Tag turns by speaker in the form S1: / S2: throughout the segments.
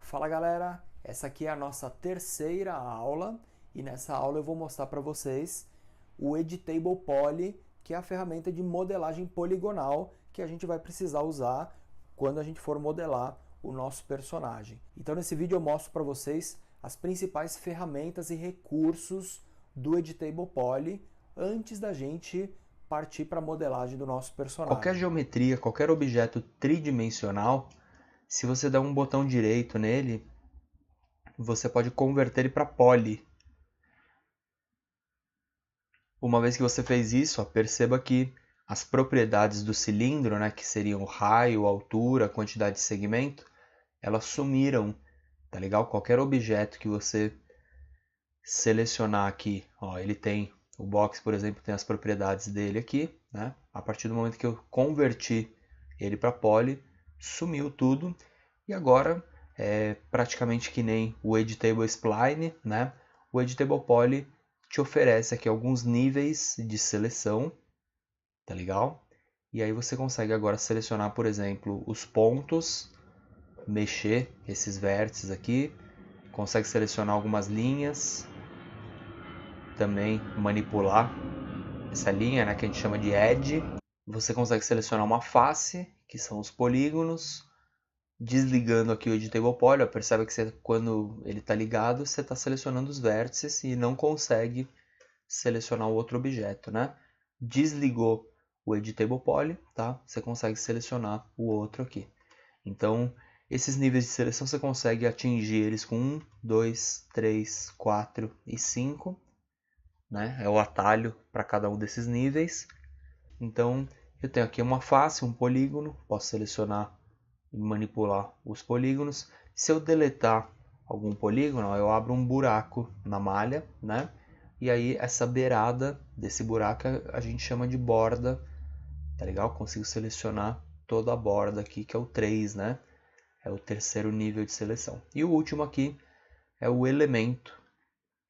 S1: Fala galera, essa aqui é a nossa terceira aula e nessa aula eu vou mostrar para vocês o Editable Poly, que é a ferramenta de modelagem poligonal que a gente vai precisar usar quando a gente for modelar o nosso personagem. Então nesse vídeo eu mostro para vocês as principais ferramentas e recursos do Editable Poly antes da gente partir para a modelagem do nosso
S2: Qualquer
S1: personagem.
S2: geometria, qualquer objeto tridimensional, se você der um botão direito nele, você pode converter ele para poly. Uma vez que você fez isso, perceba que as propriedades do cilindro, que seriam raio, altura, quantidade de segmento, elas sumiram, tá legal? Qualquer objeto que você selecionar aqui, ele tem, o box, por exemplo, tem as propriedades dele aqui, né? A partir do momento que eu converti ele para poly, sumiu tudo. E agora é praticamente que nem o Editable Spline, né? O Editable Poly te oferece aqui alguns níveis de seleção, tá legal? E aí você consegue agora selecionar, por exemplo, os pontos, mexer esses vértices aqui, consegue selecionar algumas linhas, também manipular essa linha, que a gente chama de edge. Você consegue selecionar uma face, que são os polígonos. Desligando aqui o Editable Poly, percebe que quando ele está ligado, você está selecionando os vértices e não consegue selecionar o outro objeto, né? Desligou o Editable Poly, tá? Você consegue selecionar o outro aqui. Então, esses níveis de seleção você consegue atingir eles com 1, 2, 3, 4 e 5, né? É o atalho para cada um desses níveis. Então, eu tenho aqui uma face, um polígono, posso selecionar e manipular os polígonos. Se eu deletar algum polígono, eu abro um buraco na malha, né? E aí essa beirada desse buraco a gente chama de borda, tá legal? Consigo selecionar toda a borda aqui, que é o 3, né? É o terceiro nível de seleção. E o último aqui é o elemento,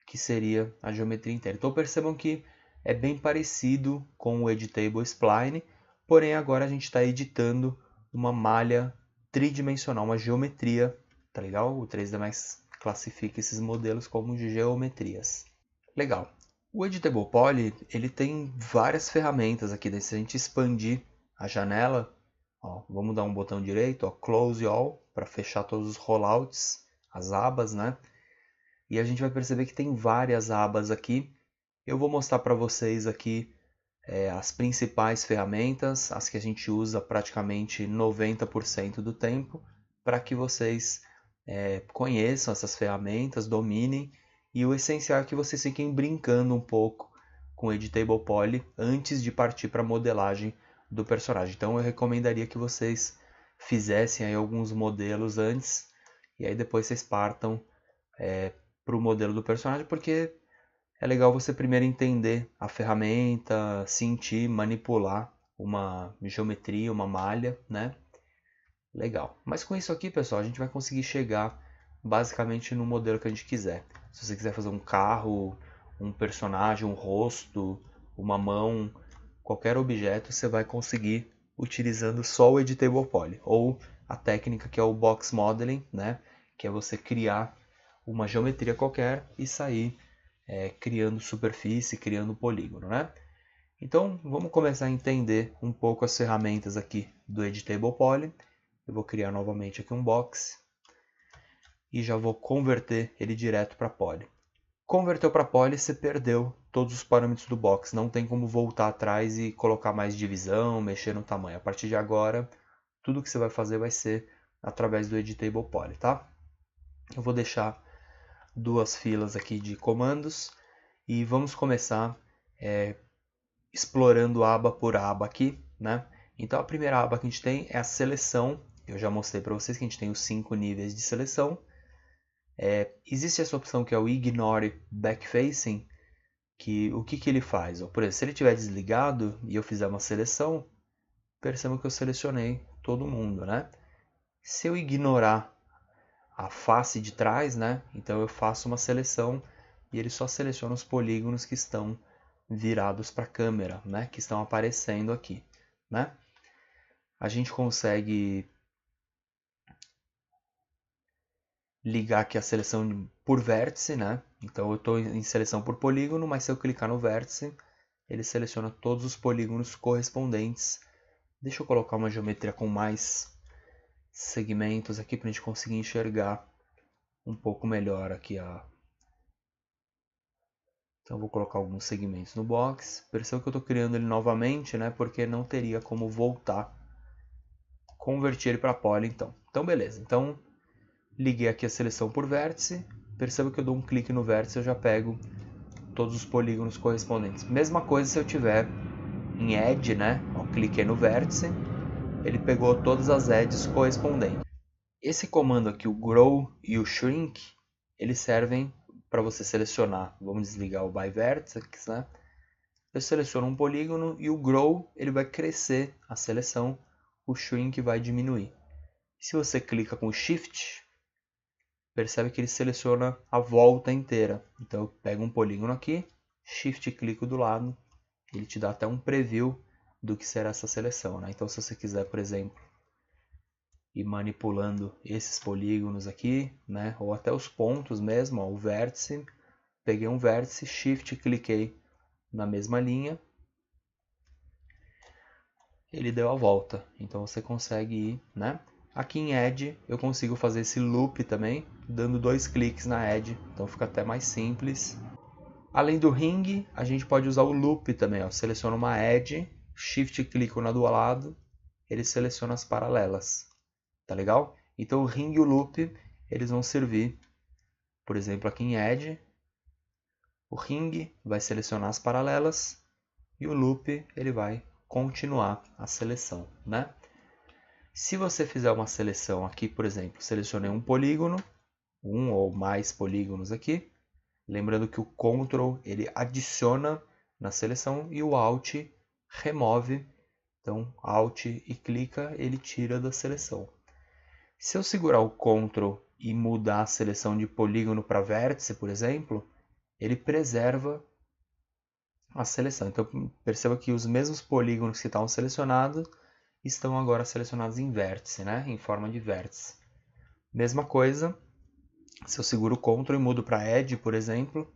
S2: que seria a geometria inteira. Então percebam que é bem parecido com o Editable Spline, porém agora a gente está editando uma malha tridimensional, uma geometria, tá legal? O 3D Max classifica esses modelos como geometrias. Legal. O Editable Poly, ele tem várias ferramentas aqui, se a gente expandir a janela, vamos dar um botão direito, Close All, para fechar todos os rollouts, as abas, né? E a gente vai perceber que tem várias abas aqui. Eu vou mostrar para vocês aqui as principais ferramentas, as que a gente usa praticamente 90% do tempo, para que vocês conheçam essas ferramentas, dominem, e o essencial é que vocês fiquem brincando um pouco com o Editable Poly antes de partir para a modelagem do personagem. Então eu recomendaria que vocês fizessem aí alguns modelos antes, e aí depois vocês partam para o modelo do personagem, porque é legal você primeiro entender a ferramenta, sentir, manipular uma geometria, uma malha, né? Legal. Mas com isso aqui, pessoal, a gente vai conseguir chegar basicamente no modelo que a gente quiser. Se você quiser fazer um carro, um personagem, um rosto, uma mão, qualquer objeto, você vai conseguir utilizando só o Editable Poly, ou a técnica que é o Box Modeling, né? Que é você criar uma geometria qualquer e sair criando superfície, criando polígono, né? Então, vamos começar a entender um pouco as ferramentas aqui do Editable Poly. Eu vou criar novamente aqui um box e já vou converter ele direto para Poly. Converteu para Poly, você perdeu todos os parâmetros do box. Não tem como voltar atrás e colocar mais divisão, mexer no tamanho. A partir de agora, tudo que você vai fazer vai ser através do Editable Poly, tá? Eu vou deixar duas filas aqui de comandos e vamos começar explorando aba por aba aqui, né? Então a primeira aba que a gente tem é a seleção. Eu já mostrei para vocês que a gente tem os 5 níveis de seleção. Existe essa opção que é o Ignore Backfacing, que o que ele faz? Por exemplo, se ele estiver desligado e eu fizer uma seleção, percebam que eu selecionei todo mundo, né? Se eu ignorar a face de trás, né? Então eu faço uma seleção e ele só seleciona os polígonos que estão virados para a câmera, né? Que estão aparecendo aqui, né? A gente consegue ligar aqui a seleção por vértice, né? Então eu estou em seleção por polígono, mas se eu clicar no vértice, ele seleciona todos os polígonos correspondentes. Deixa eu colocar uma geometria com mais segmentos aqui para a gente conseguir enxergar um pouco melhor aqui. Então eu vou colocar alguns segmentos no box. Perceba que eu estou criando ele novamente, né? Porque não teria como voltar. Converter ele para poly, então. Então beleza. Então liguei aqui a seleção por vértice. Perceba que eu dou um clique no vértice, eu já pego todos os polígonos correspondentes. Mesma coisa se eu tiver em edge, né? Ó, cliquei no vértice, ele pegou todas as edges correspondentes. Esse comando aqui, o grow e o shrink, eles servem para você selecionar. Vamos desligar o by vertex, né? Eu seleciono um polígono e o grow ele vai crescer a seleção, o shrink vai diminuir. Se você clica com shift, percebe que ele seleciona a volta inteira. Então eu pego um polígono aqui, shift e clico do lado, ele te dá até um preview do que será essa seleção, né? Então se você quiser, por exemplo, ir manipulando esses polígonos aqui, né? Ou até os pontos mesmo, ó, o vértice, peguei um vértice, shift e cliquei na mesma linha, ele deu a volta. Então você consegue ir, né? Aqui em Edge eu consigo fazer esse loop também, dando 2 cliques na Edge, então fica até mais simples. Além do ring, a gente pode usar o loop também, ó. Seleciono uma Edge, Shift e clico na do lado, ele seleciona as paralelas, tá legal? Então o ring e o loop, eles vão servir, por exemplo, aqui em Edge, o ring vai selecionar as paralelas e o loop ele vai continuar a seleção, né? Se você fizer uma seleção aqui, por exemplo, selecionei um polígono, um ou mais polígonos aqui, lembrando que o Ctrl ele adiciona na seleção e o Alt remove. Então, Alt e clica, ele tira da seleção. Se eu segurar o Ctrl e mudar a seleção de polígono para vértice, por exemplo, ele preserva a seleção. Então, perceba que os mesmos polígonos que estavam selecionados estão agora selecionados em vértice, né? Em forma de vértice. Mesma coisa, se eu seguro o Ctrl e mudo para Edge, por exemplo,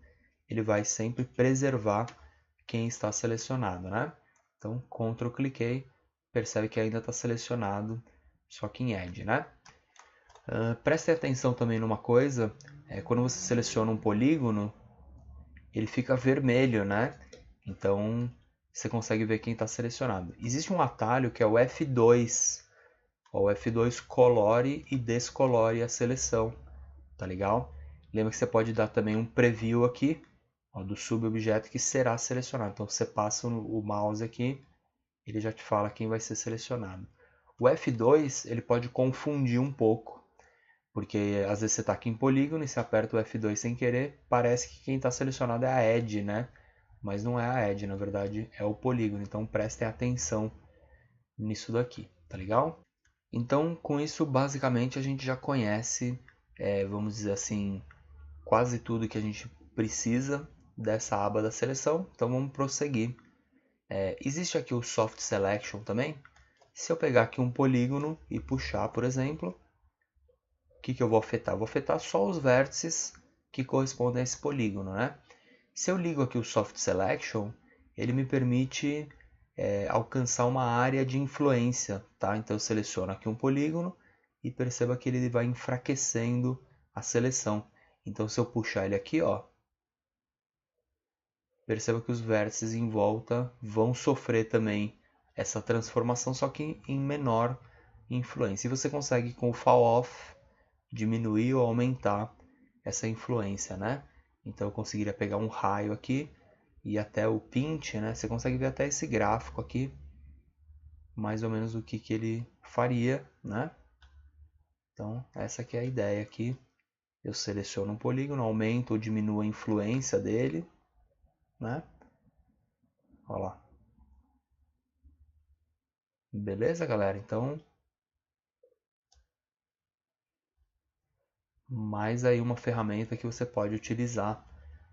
S2: ele vai sempre preservar quem está selecionado, né? Então, Ctrl cliquei, percebe que ainda está selecionado, só que em Edge, né? Prestem atenção também numa coisa, quando você seleciona um polígono, ele fica vermelho, né? Então, você consegue ver quem está selecionado. Existe um atalho que é o F2. O F2 colore e descolore a seleção, tá legal? Lembra que você pode dar também um preview aqui, ó, do subobjeto que será selecionado. Então você passa o mouse aqui, ele já te fala quem vai ser selecionado. O F2 ele pode confundir um pouco, porque às vezes você está aqui em polígono e você aperta o F2 sem querer, parece que quem está selecionado é a edge, né? Mas não é a edge, na verdade é o polígono. Então prestem atenção nisso daqui, tá legal? Então com isso basicamente a gente já conhece, vamos dizer assim, quase tudo que a gente precisa dessa aba da seleção. Então vamos prosseguir. Existe aqui o Soft Selection também. Se eu pegar aqui um polígono e puxar, por exemplo, o que eu vou afetar? Vou afetar só os vértices que correspondem a esse polígono, né? Se eu ligo aqui o Soft Selection, ele me permite alcançar uma área de influência, tá? Então eu seleciono aqui um polígono e perceba que ele vai enfraquecendo a seleção. Então se eu puxar ele aqui, ó, perceba que os vértices em volta vão sofrer também essa transformação, só que em menor influência. E você consegue com o Fall Off diminuir ou aumentar essa influência, né? Então eu conseguiria pegar um raio aqui e até o pinch, né? Você consegue ver até esse gráfico aqui, mais ou menos o que ele faria, né? Então essa aqui é a ideia aqui. Eu seleciono um polígono, aumento ou diminuo a influência dele, né? Olha lá. Beleza, galera? Então, mais aí uma ferramenta que você pode utilizar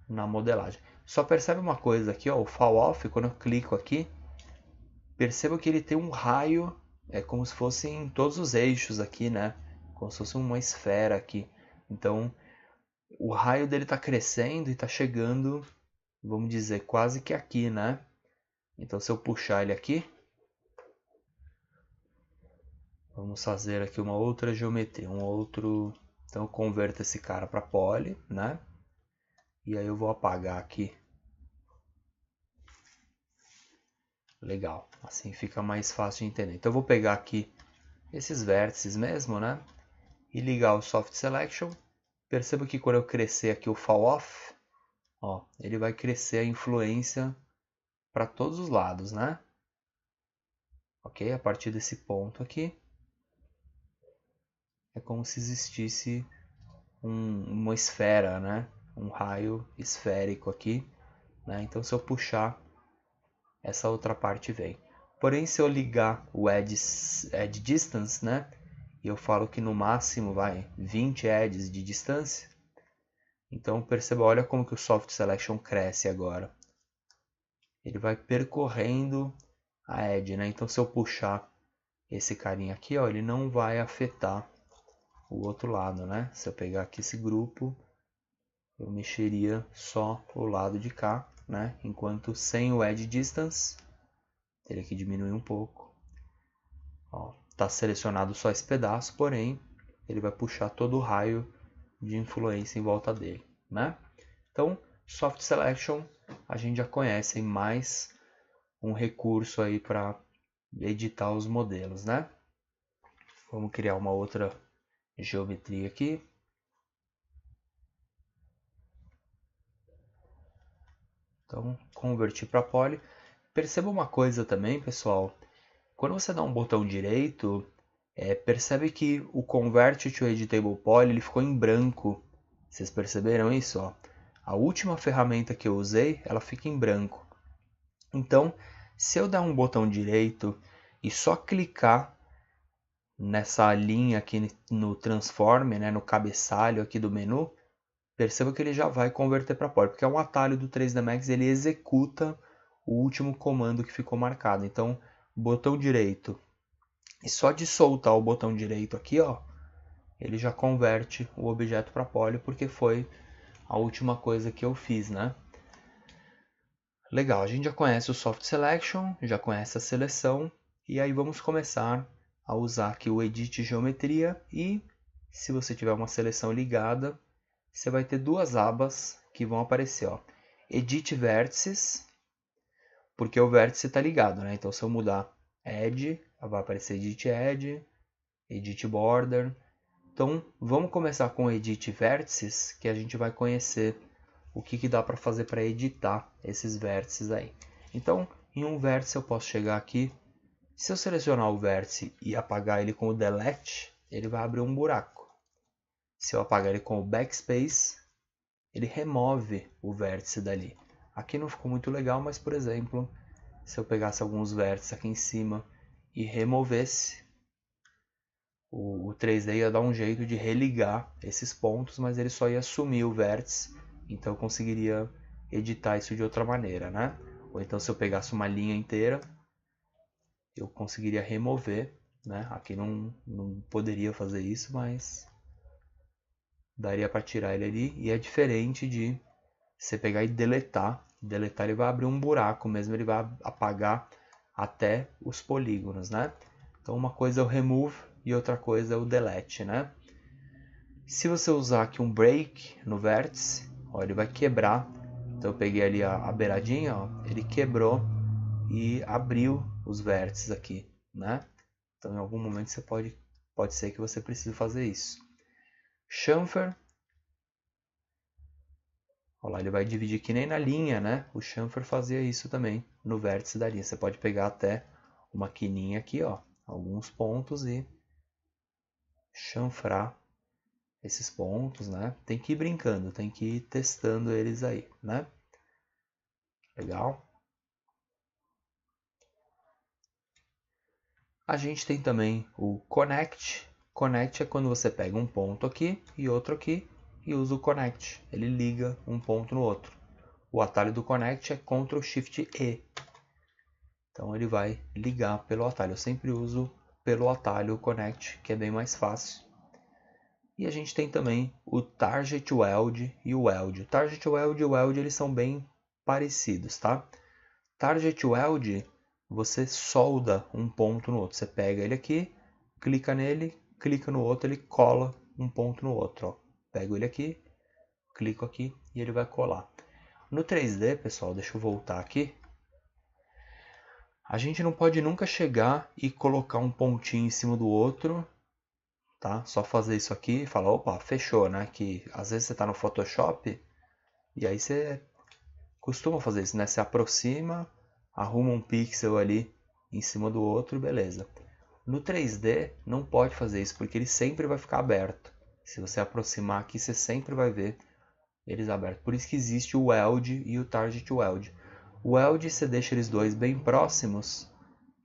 S2: na modelagem. Só percebe uma coisa aqui, ó, o Fall Off, quando eu clico aqui, perceba que ele tem um raio, como se fosse em todos os eixos aqui, né? Como se fosse uma esfera aqui. Então, o raio dele está crescendo e está chegando, vamos dizer, quase que aqui, né? Então, se eu puxar ele aqui, vamos fazer aqui uma outra geometria, Então, eu converto esse cara para poly, né? E aí eu vou apagar aqui. Legal, assim fica mais fácil de entender. Então, eu vou pegar aqui esses vértices mesmo, né? E ligar o Soft Selection. Perceba que quando eu crescer aqui o Fall Off, ó, ele vai crescer a influência para todos os lados, né? Ok? A partir desse ponto aqui, é como se existisse uma esfera, né? Um raio esférico aqui, né? Então, se eu puxar, essa outra parte vem. Porém, se eu ligar o Edge Distance, né? E eu falo que no máximo vai 20 edges de distância. Então, perceba, olha como que o Soft Selection cresce agora. Ele vai percorrendo a edge, né? Então, se eu puxar esse carinha aqui, ó, ele não vai afetar o outro lado, né? Se eu pegar aqui esse grupo, eu mexeria só o lado de cá, né? Enquanto sem o Edge Distance, teria que diminuir um pouco. Ó, tá selecionado só esse pedaço, porém, ele vai puxar todo o raio de influência em volta dele, né? Então, Soft Selection, a gente já conhece mais um recurso aí para editar os modelos, né? Vamos criar uma outra geometria aqui. Então, convertir para poly. Perceba uma coisa também, pessoal. Quando você dá um botão direito, percebe que o Convert to Editable Poly ele ficou em branco. Vocês perceberam isso? Ó? A última ferramenta que eu usei, ela fica em branco. Então, se eu der um botão direito e só clicar nessa linha aqui no Transform, né, no cabeçalho aqui do menu, perceba que ele já vai converter para poly, porque é um atalho do 3D Max, ele executa o último comando que ficou marcado. Então, botão direito, e só de soltar o botão direito aqui, ó, ele já converte o objeto para poly, porque foi a última coisa que eu fiz, né? Legal, a gente já conhece o Soft Selection, já conhece a seleção, e aí vamos começar a usar aqui o Edit Geometria, e se você tiver uma seleção ligada, você vai ter duas abas que vão aparecer, ó. Edit Vértices, porque o vértice está ligado, né? Então, se eu mudar Edge, vai aparecer Edit Edge, Edit Border. Então, vamos começar com Edit Vértices, que a gente vai conhecer o que dá para fazer para editar esses vértices aí. Então, em um vértice eu posso chegar aqui, se eu selecionar o vértice e apagar ele com o Delete, ele vai abrir um buraco. Se eu apagar ele com o Backspace, ele remove o vértice dali. Aqui não ficou muito legal, mas por exemplo, se eu pegasse alguns vértices aqui em cima e removesse, o 3D ia dar um jeito de religar esses pontos, mas ele só ia sumir o vértice, então eu conseguiria editar isso de outra maneira, né? Ou então se eu pegasse uma linha inteira, eu conseguiria remover, né? Aqui não poderia fazer isso, mas daria para tirar ele ali, e é diferente de você pegar e deletar. Deletar ele vai abrir um buraco mesmo, ele vai apagar até os polígonos, né? Então uma coisa é o remove e outra coisa é o delete, né? Se você usar aqui um break no vértice, ó, ele vai quebrar. Então eu peguei ali a beiradinha, ó, ele quebrou e abriu os vértices aqui, né? Então em algum momento você pode ser que você precise fazer isso. Chamfer, olha lá, ele vai dividir que nem na linha, né? O chamfer fazia isso também no vértice da linha. Você pode pegar até uma quininha aqui, ó, alguns pontos e chanfrar esses pontos, né? Tem que ir brincando, tem que ir testando eles aí, né? Legal? A gente tem também o Connect. Connect é quando você pega um ponto aqui e outro aqui e usa o Connect. Ele liga um ponto no outro. O atalho do Connect é Ctrl Shift E. Então ele vai ligar pelo atalho. Eu sempre uso pelo atalho Connect, que é bem mais fácil. E a gente tem também o Target Weld e o Weld. O Target Weld e o Weld eles são bem parecidos, tá? Target Weld, você solda um ponto no outro. Você pega ele aqui, clica nele, clica no outro, ele cola um ponto no outro. Ó. Pego ele aqui, clico aqui e ele vai colar. No 3D, pessoal, deixa eu voltar aqui. A gente não pode nunca chegar e colocar um pontinho em cima do outro, tá? Só fazer isso aqui e falar, opa, fechou, né? Que às vezes você está no Photoshop e aí você costuma fazer isso, né? Você aproxima, arruma um pixel ali em cima do outro, beleza. No 3D não pode fazer isso porque ele sempre vai ficar aberto. Se você aproximar aqui, você sempre vai ver eles abertos. Por isso que existe o Weld e o Target Weld. O Weld você deixa eles dois bem próximos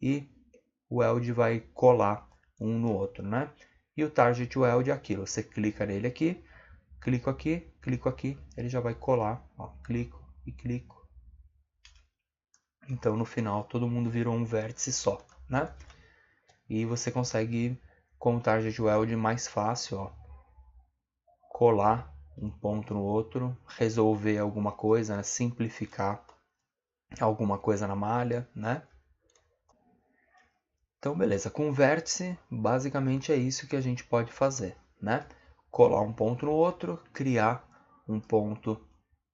S2: e o Weld vai colar um no outro, né? E o Target Weld é aquilo, você clica nele aqui, clico aqui, ele já vai colar, ó, clico e clico. Então no final todo mundo virou um vértice só, né? E você consegue com o Target Weld mais fácil, ó, colar um ponto no outro, resolver alguma coisa, né? Simplificar alguma coisa na malha, né? Então, beleza, com vértice, basicamente é isso que a gente pode fazer, né? Colar um ponto no outro, criar um ponto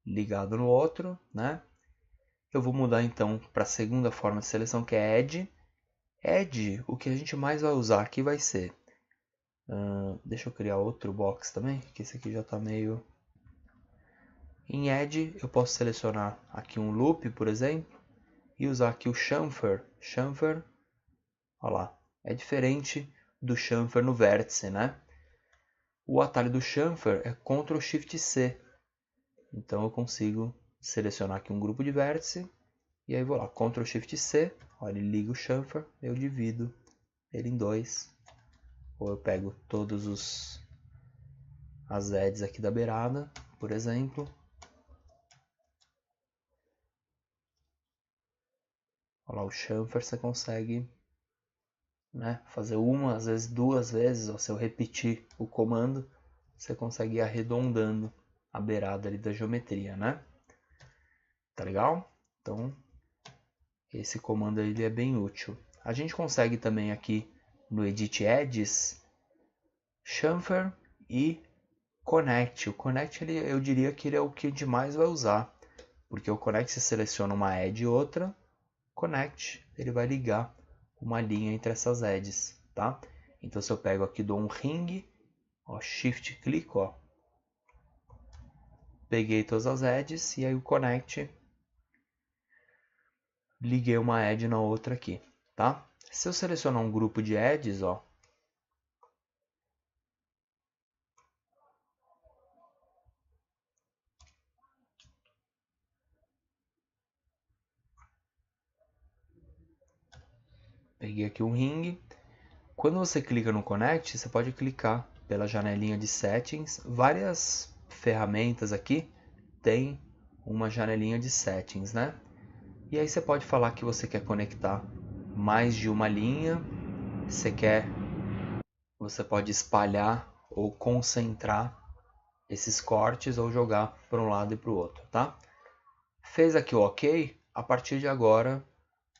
S2: ligado no outro, né? Eu vou mudar então para a segunda forma de seleção, que é Edge. Edge, o que a gente mais vai usar aqui vai ser... deixa eu criar outro box também, que esse aqui já está meio... Em Edge, eu posso selecionar aqui um loop, por exemplo, e usar aqui o chamfer. Chamfer, olha lá, é diferente do chamfer no vértice, né? O atalho do chamfer é Ctrl Shift C. Então eu consigo selecionar aqui um grupo de vértice e aí vou lá, Ctrl Shift C, olha, ele liga o chamfer, eu divido ele em dois. Ou eu pego todos as edges aqui da beirada, por exemplo. Olha lá, o chamfer você consegue, né, fazer uma, às vezes duas vezes, ou se eu repetir o comando, você consegue ir arredondando a beirada ali da geometria, né? Tá legal? Então, esse comando ele é bem útil. A gente consegue também aqui no Edit Edges, chamfer e connect. O connect eu diria que ele é o que a gente mais vai usar, porque o connect você seleciona uma edge e outra, connect ele vai ligar uma linha entre essas edges, tá? Então se eu pego aqui, dou um ring, ó, shift clico, ó, peguei todas as edges e aí o connect liguei uma edge na outra aqui, tá? Se eu selecionar um grupo de edges, ó, peguei aqui um ring. Quando você clica no Connect, você pode clicar pela janelinha de Settings. Várias ferramentas aqui tem uma janelinha de Settings, né? E aí você pode falar que você quer conectar mais de uma linha. Você pode espalhar ou concentrar esses cortes ou jogar para um lado e para o outro, tá? Fez aqui o OK, a partir de agora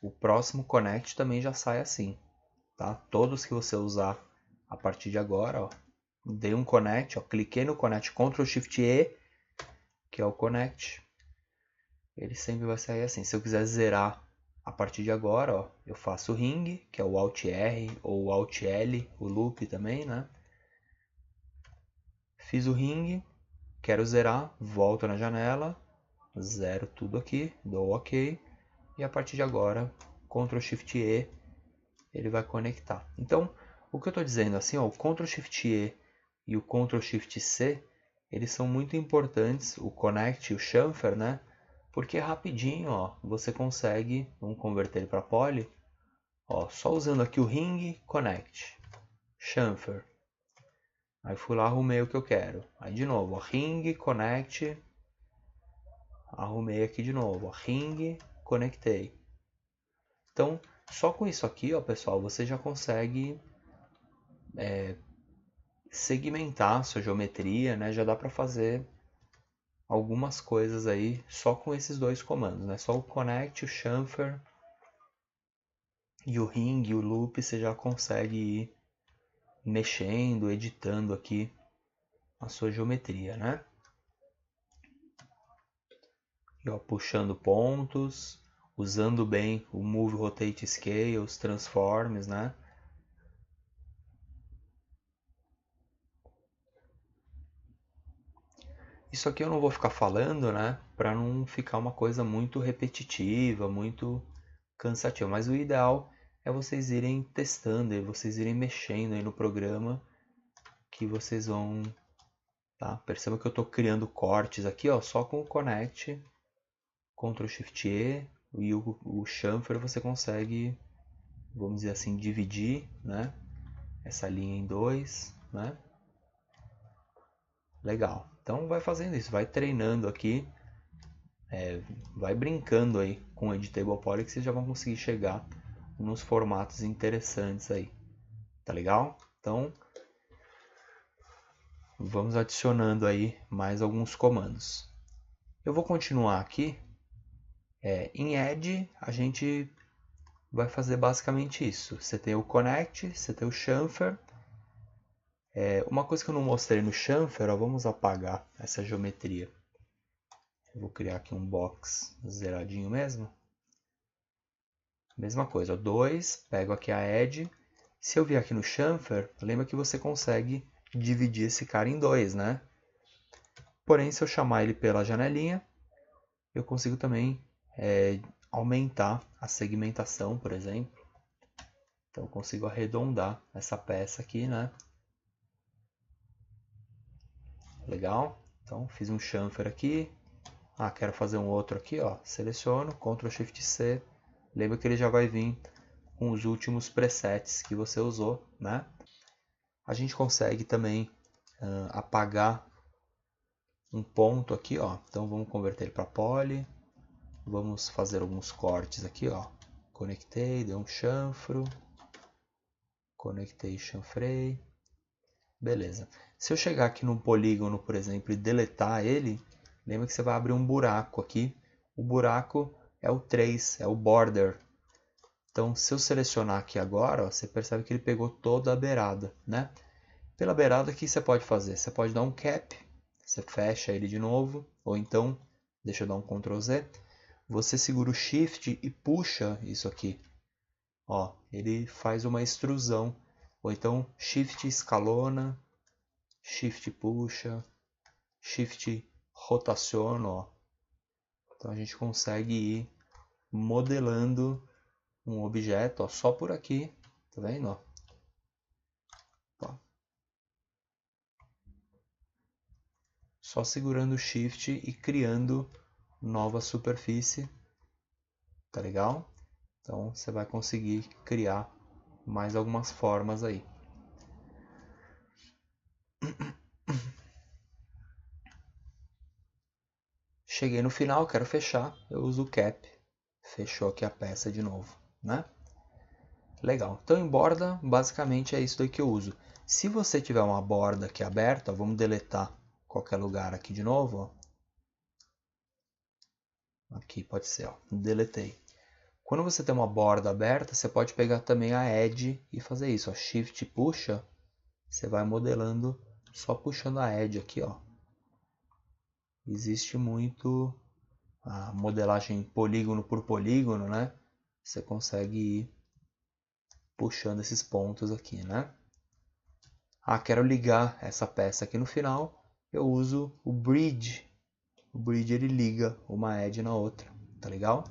S2: o próximo Connect também já sai assim, tá? Todos que você usar a partir de agora, ó, dei um Connect, ó, cliquei no Connect, Ctrl Shift E, que é o Connect, ele sempre vai sair assim. Se eu quiser zerar a partir de agora, ó, eu faço o Ring, que é o Alt R ou o Alt L, o Loop também, né? Fiz o Ring, quero zerar, volto na janela, zero tudo aqui, dou OK, e a partir de agora, Ctrl Shift E, ele vai conectar. Então, o que eu estou dizendo assim, ó, o Ctrl Shift E e o Ctrl Shift C, eles são muito importantes, o Connect e o Chamfer, né? Porque rapidinho, ó, você consegue, vamos converter ele para poly, ó, só usando aqui o Ring, Connect, Chamfer. Aí fui lá, arrumei o que eu quero. Aí de novo, ó, Ring, Connect, arrumei aqui de novo, ó, Ring, conectei. Então, só com isso aqui, ó, pessoal, você já consegue segmentar a sua geometria, né? Já dá para fazer algumas coisas aí só com esses dois comandos, né? Só o connect, o chamfer e o ring, o loop, você já consegue ir mexendo, editando aqui a sua geometria, né? E ó, puxando pontos, usando bem o Move, Rotate, Scale, os Transforms, né? Isso aqui eu não vou ficar falando, né? Para não ficar uma coisa muito repetitiva, muito cansativa. Mas o ideal é vocês irem testando, e vocês irem mexendo aí no programa que vocês vão, tá? Perceba que eu estou criando cortes aqui, ó, só com o Connect, Ctrl Shift E e o chamfer você consegue, vamos dizer assim, dividir, né? Essa linha em dois, né? Legal. Então vai fazendo isso, vai treinando aqui, vai brincando aí com o Editable Poly que vocês já vão conseguir chegar nos formatos interessantes aí. Tá legal? Então vamos adicionando aí mais alguns comandos. Eu vou continuar aqui. Em Edge a gente vai fazer basicamente isso. Você tem o Connect, você tem o Chamfer. Uma coisa que eu não mostrei no Chamfer, ó, vamos apagar essa geometria. Eu vou criar aqui um box zeradinho mesmo. Mesma coisa, 2, pego aqui a Edge. Se eu vier aqui no Chamfer, lembra que você consegue dividir esse cara em dois, né? Porém, se eu chamar ele pela janelinha, eu consigo também aumentar a segmentação, por exemplo. Então, eu consigo arredondar essa peça aqui, né? Legal. Então, fiz um chamfer aqui. Quero fazer um outro aqui, ó. Seleciono, Ctrl Shift C. Lembra que ele já vai vir com os últimos presets que você usou, né? A gente consegue também apagar um ponto aqui, ó. Então vamos converter ele para poly. Vamos fazer alguns cortes aqui, ó. Conectei, dei um chanfro. Conectei, chanfrei. Beleza. Se eu chegar aqui no polígono, por exemplo, e deletar ele, lembra que você vai abrir um buraco aqui. O buraco é o 3, é o border. Então, se eu selecionar aqui agora, ó, você percebe que ele pegou toda a beirada, né? Pela beirada, o que você pode fazer? Você pode dar um cap, você fecha ele de novo, ou então, deixa eu dar um Ctrl Z, você segura o Shift e puxa isso aqui. Ó, ele faz uma extrusão. Ou então Shift escalona, Shift puxa, Shift rotaciona, ó. Então a gente consegue ir modelando um objeto, ó, só por aqui, tá vendo, ó? Só segurando o Shift e criando nova superfície, tá legal? Então você vai conseguir criar mais algumas formas aí. Cheguei no final, quero fechar, eu uso o Cap. Fechou aqui a peça de novo, né? Legal. Então em borda, basicamente é isso daí que eu uso. Se você tiver uma borda aqui aberta, vamos deletar qualquer lugar aqui de novo, ó. Aqui pode ser, ó. Deletei. Quando você tem uma borda aberta, você pode pegar também a Edge e fazer isso, ó. Shift puxa, você vai modelando, só puxando a Edge aqui, ó. Existe muito a modelagem polígono por polígono, né? Você consegue ir puxando esses pontos aqui, né? Quero ligar essa peça aqui no final, eu uso o Bridge. O Bridge ele liga uma edge na outra, tá legal?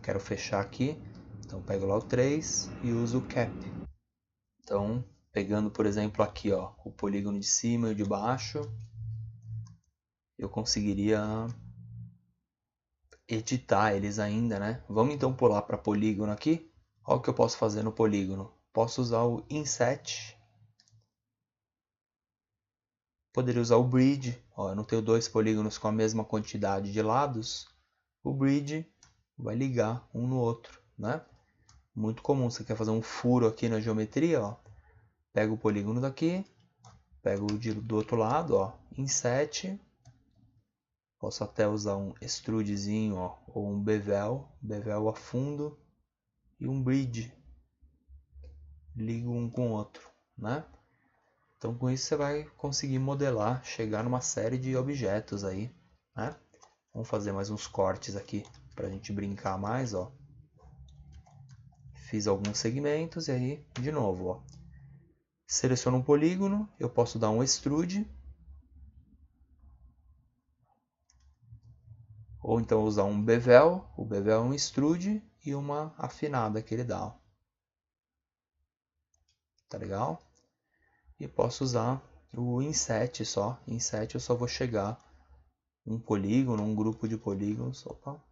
S2: Quero fechar aqui, então pego lá o 3 e uso o Cap. Então, pegando por exemplo aqui, ó, o polígono de cima e o de baixo, eu conseguiria editar eles ainda, né? Vamos então pular para polígono aqui. Olha o que eu posso fazer no polígono. Posso usar o Inset. Poderia usar o Bridge. Ó, eu não tenho dois polígonos com a mesma quantidade de lados. O Bridge vai ligar um no outro, né? Muito comum. Você quer fazer um furo aqui na geometria, ó. Pega o polígono daqui, pego do outro lado, ó, inset. Posso até usar um extrudezinho, ó, ou um bevel a fundo e um bridge. Ligo um com o outro, né? Então com isso você vai conseguir modelar, chegar numa série de objetos aí, né? Vamos fazer mais uns cortes aqui para a gente brincar mais, ó. Fiz alguns segmentos e aí, de novo, ó. Seleciono um polígono, eu posso dar um extrude. Ou então usar um bevel, o bevel é um extrude e uma afinada que ele dá. Ó. Tá legal? E posso usar o inset só. Inset eu só vou chegar um polígono, um grupo de polígonos, opa,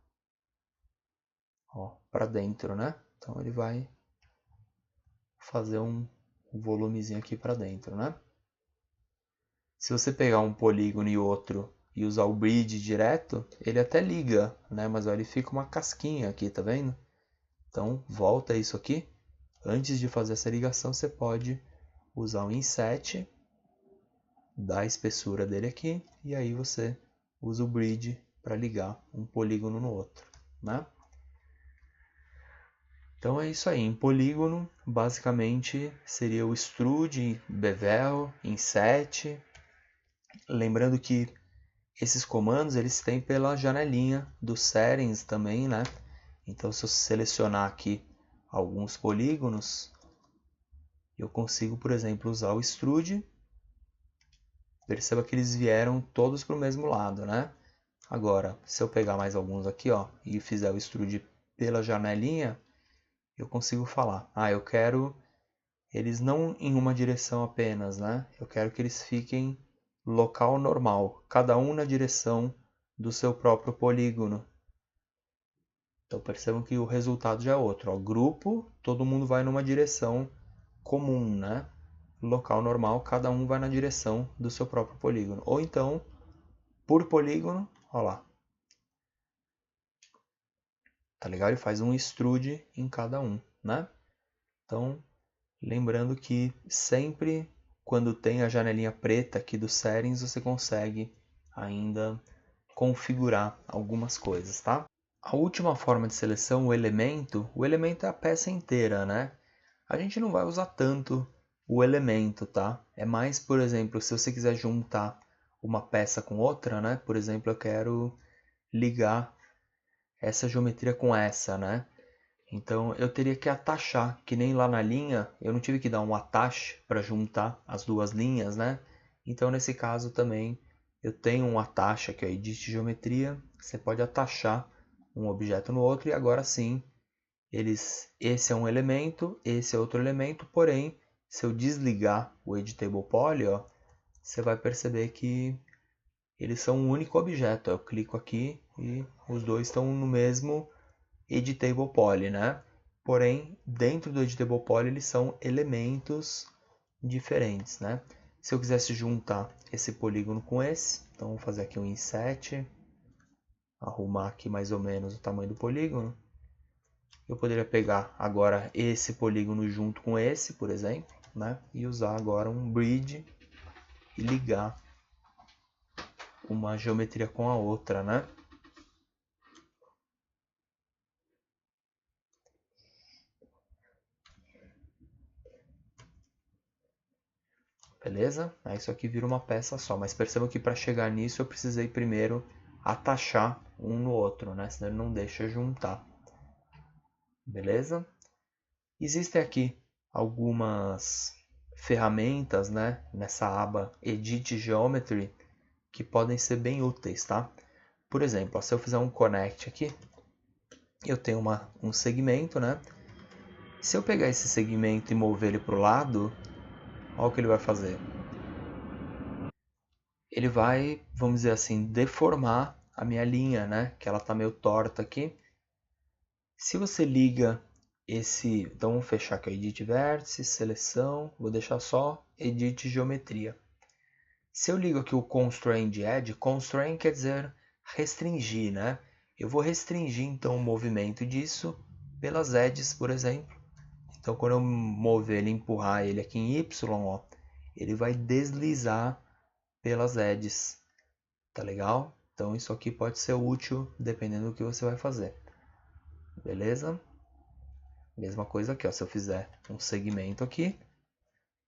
S2: ó, para dentro, né? Então ele vai fazer um volumezinho aqui para dentro, né? Se você pegar um polígono e outro e usar o bridge direto, ele até liga, né? Mas olha, ele fica uma casquinha aqui, tá vendo? Então volta isso aqui. Antes de fazer essa ligação, você pode usar o inset, dar a espessura dele aqui, e aí você usa o bridge para ligar um polígono no outro, né? Então é isso aí, em polígono, basicamente seria o extrude, bevel, inset. Lembrando que esses comandos eles têm pela janelinha do settings também, né? Então se eu selecionar aqui alguns polígonos, eu consigo, por exemplo, usar o extrude. Perceba que eles vieram todos para o mesmo lado, né? Agora, se eu pegar mais alguns aqui, ó, e fizer o extrude pela janelinha, eu consigo falar, eu quero eles não em uma direção apenas, né? Eu quero que eles fiquem local normal, cada um na direção do seu próprio polígono. Então percebam que o resultado já é outro, ó. Grupo, todo mundo vai numa direção comum, né? Local normal, cada um vai na direção do seu próprio polígono. Ou então, por polígono, ó lá. Tá legal? Ele faz um extrude em cada um, né? Então, lembrando que sempre quando tem a janelinha preta aqui do settings, você consegue ainda configurar algumas coisas, tá? A última forma de seleção, o elemento é a peça inteira, né? A gente não vai usar tanto o elemento, tá? É mais, por exemplo, se você quiser juntar uma peça com outra, né? Por exemplo, eu quero ligar essa geometria com essa, né? Então eu teria que atachar, que nem lá na linha, eu não tive que dar um attach para juntar as duas linhas, né? Então nesse caso também eu tenho um attach aqui, Edit Geometria, você pode atachar um objeto no outro e agora sim, esse é um elemento, esse é outro elemento, porém, se eu desligar o Editable Poly, ó, você vai perceber que eles são um único objeto. Eu clico aqui e os dois estão no mesmo Editable Poly, né? Porém, dentro do Editable Poly, eles são elementos diferentes, né? Se eu quisesse juntar esse polígono com esse, então vou fazer aqui um inset, arrumar aqui mais ou menos o tamanho do polígono. Eu poderia pegar agora esse polígono junto com esse, por exemplo, né? E usar agora um bridge e ligar uma geometria com a outra, né? Beleza? Aí isso aqui vira uma peça só, mas percebam que para chegar nisso eu precisei primeiro atachar um no outro, né? Senão ele não deixa juntar. Beleza? Existem aqui algumas ferramentas, né? Nessa aba Edit Geometry que podem ser bem úteis, tá? Por exemplo, se eu fizer um connect aqui, eu tenho um segmento, né? Se eu pegar esse segmento e mover ele para o lado, olha o que ele vai fazer. Ele vai, vamos dizer assim, deformar a minha linha, né? Que ela está meio torta aqui. Se você liga esse... Então, vamos fechar aqui, Edit Vértice, Seleção. Vou deixar só Edit Geometria. Se eu ligo aqui o Constrain de Edge, Constrain quer dizer restringir, né? Eu vou restringir, então, o movimento disso pelas edges, por exemplo. Então, quando eu mover ele, empurrar ele aqui em Y, ó, ele vai deslizar pelas edges, tá legal? Então isso aqui pode ser útil dependendo do que você vai fazer, beleza? Mesma coisa aqui, ó, se eu fizer um segmento aqui,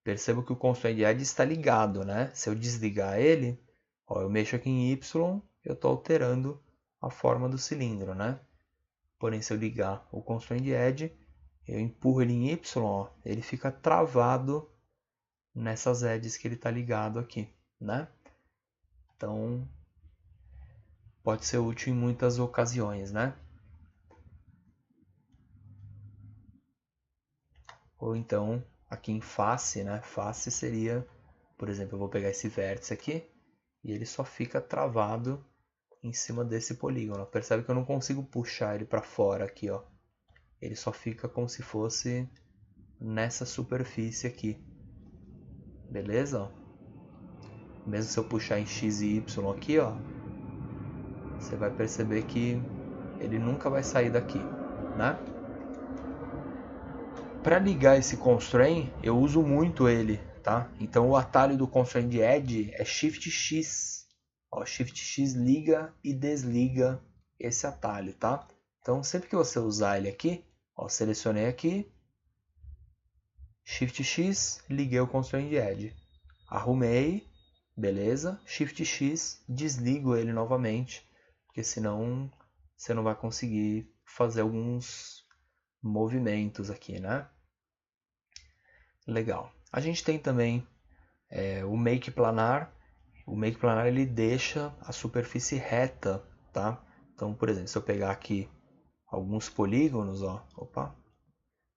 S2: percebo que o Constraint Edge está ligado, né? Se eu desligar ele, ó, eu mexo aqui em Y, eu estou alterando a forma do cilindro, né? Porém, se eu ligar o Constraint Edge, eu empurro ele em Y, ó, ele fica travado nessas edges que ele está ligado aqui, né? Então, pode ser útil em muitas ocasiões, né? Ou então, aqui em face, né? Face seria, por exemplo, eu vou pegar esse vértice aqui e ele só fica travado em cima desse polígono. Percebe que eu não consigo puxar ele para fora aqui, ó. Ele só fica como se fosse nessa superfície aqui. Beleza? Mesmo se eu puxar em X e Y aqui, ó, você vai perceber que ele nunca vai sair daqui, né? Para ligar esse constraint, eu uso muito ele, tá? Então o atalho do Constraint Edge é Shift X. Ó, Shift X liga e desliga esse atalho, tá? Então sempre que você usar ele aqui, ó, selecionei aqui, Shift X, liguei o Constraint Edge. Arrumei, beleza? Shift X, desligo ele novamente, porque senão você não vai conseguir fazer alguns movimentos aqui, né? Legal. A gente tem também o Make Planar. O Make Planar ele deixa a superfície reta, tá? Então, por exemplo, se eu pegar aqui alguns polígonos, ó, opa,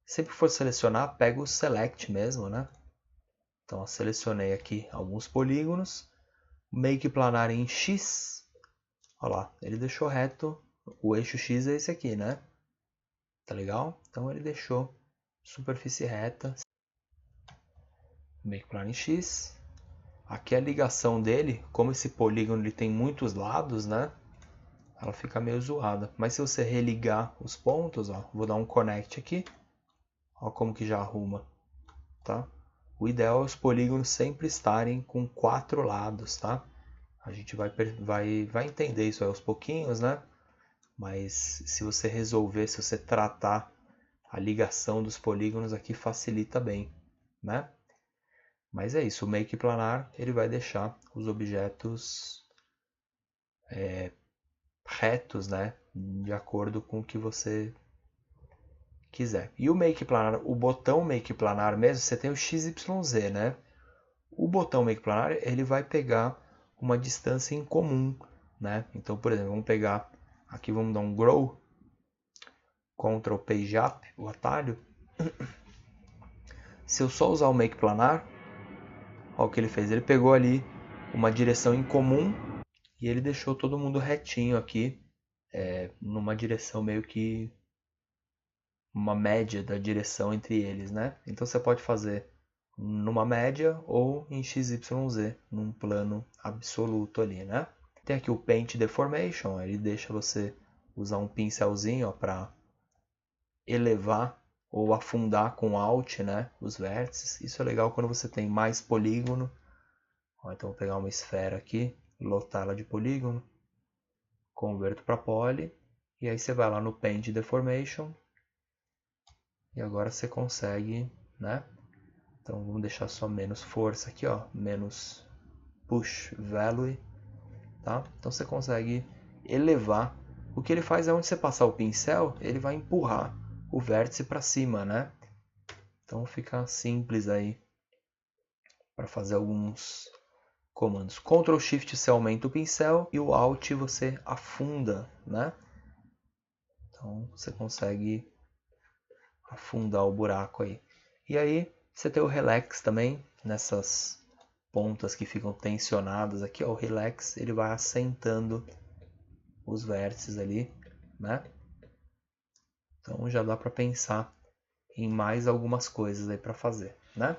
S2: sempre que for selecionar, pega o Select mesmo, né? Então, selecionei aqui alguns polígonos, Make Planar em X, olha lá, ele deixou reto, o eixo X é esse aqui, né? Tá legal? Então, ele deixou superfície reta, Make Planar em X. Aqui a ligação dele, como esse polígono ele tem muitos lados, né? Ela fica meio zoada. Mas se você religar os pontos, ó, vou dar um connect aqui, ó como que já arruma, tá? O ideal é os polígonos sempre estarem com 4 lados, tá? A gente vai entender isso aí aos pouquinhos, né? Mas se você resolver, se você tratar a ligação dos polígonos aqui, facilita bem, né? Mas é isso, o Make Planar ele vai deixar os objetos retos, né? De acordo com o que você quiser. E o Make Planar, o botão Make Planar mesmo, você tem o XYZ, né? O botão Make Planar ele vai pegar uma distância em comum, né? Então, por exemplo, vamos pegar aqui, vamos dar um Grow, Ctrl Page Up, o atalho. Se eu só usar o Make Planar, olha o que ele fez. Ele pegou ali uma direção em comum e ele deixou todo mundo retinho aqui, numa direção meio que uma média da direção entre eles, né? Então você pode fazer numa média ou em XYZ, num plano absoluto ali, né? Tem aqui o Paint Deformation, ele deixa você usar um pincelzinho para elevar ou afundar com Alt, né, os vértices. Isso é legal quando você tem mais polígono. Então vou pegar uma esfera aqui, lotar ela de polígono, converto para poly, e aí você vai lá no Paint Deformation, e agora você consegue, né? Então vamos deixar só menos força aqui, ó, menos push value, tá? Então você consegue elevar. O que ele faz é onde você passar o pincel, ele vai empurrar o vértice para cima, né? Então fica simples aí para fazer alguns comandos. Ctrl Shift você aumenta o pincel e o Alt você afunda, né? Então você consegue afundar o buraco aí. E aí você tem o Relax também, nessas pontas que ficam tensionadas aqui, ó, o Relax ele vai assentando os vértices ali, né? Então já dá para pensar em mais algumas coisas aí para fazer, né?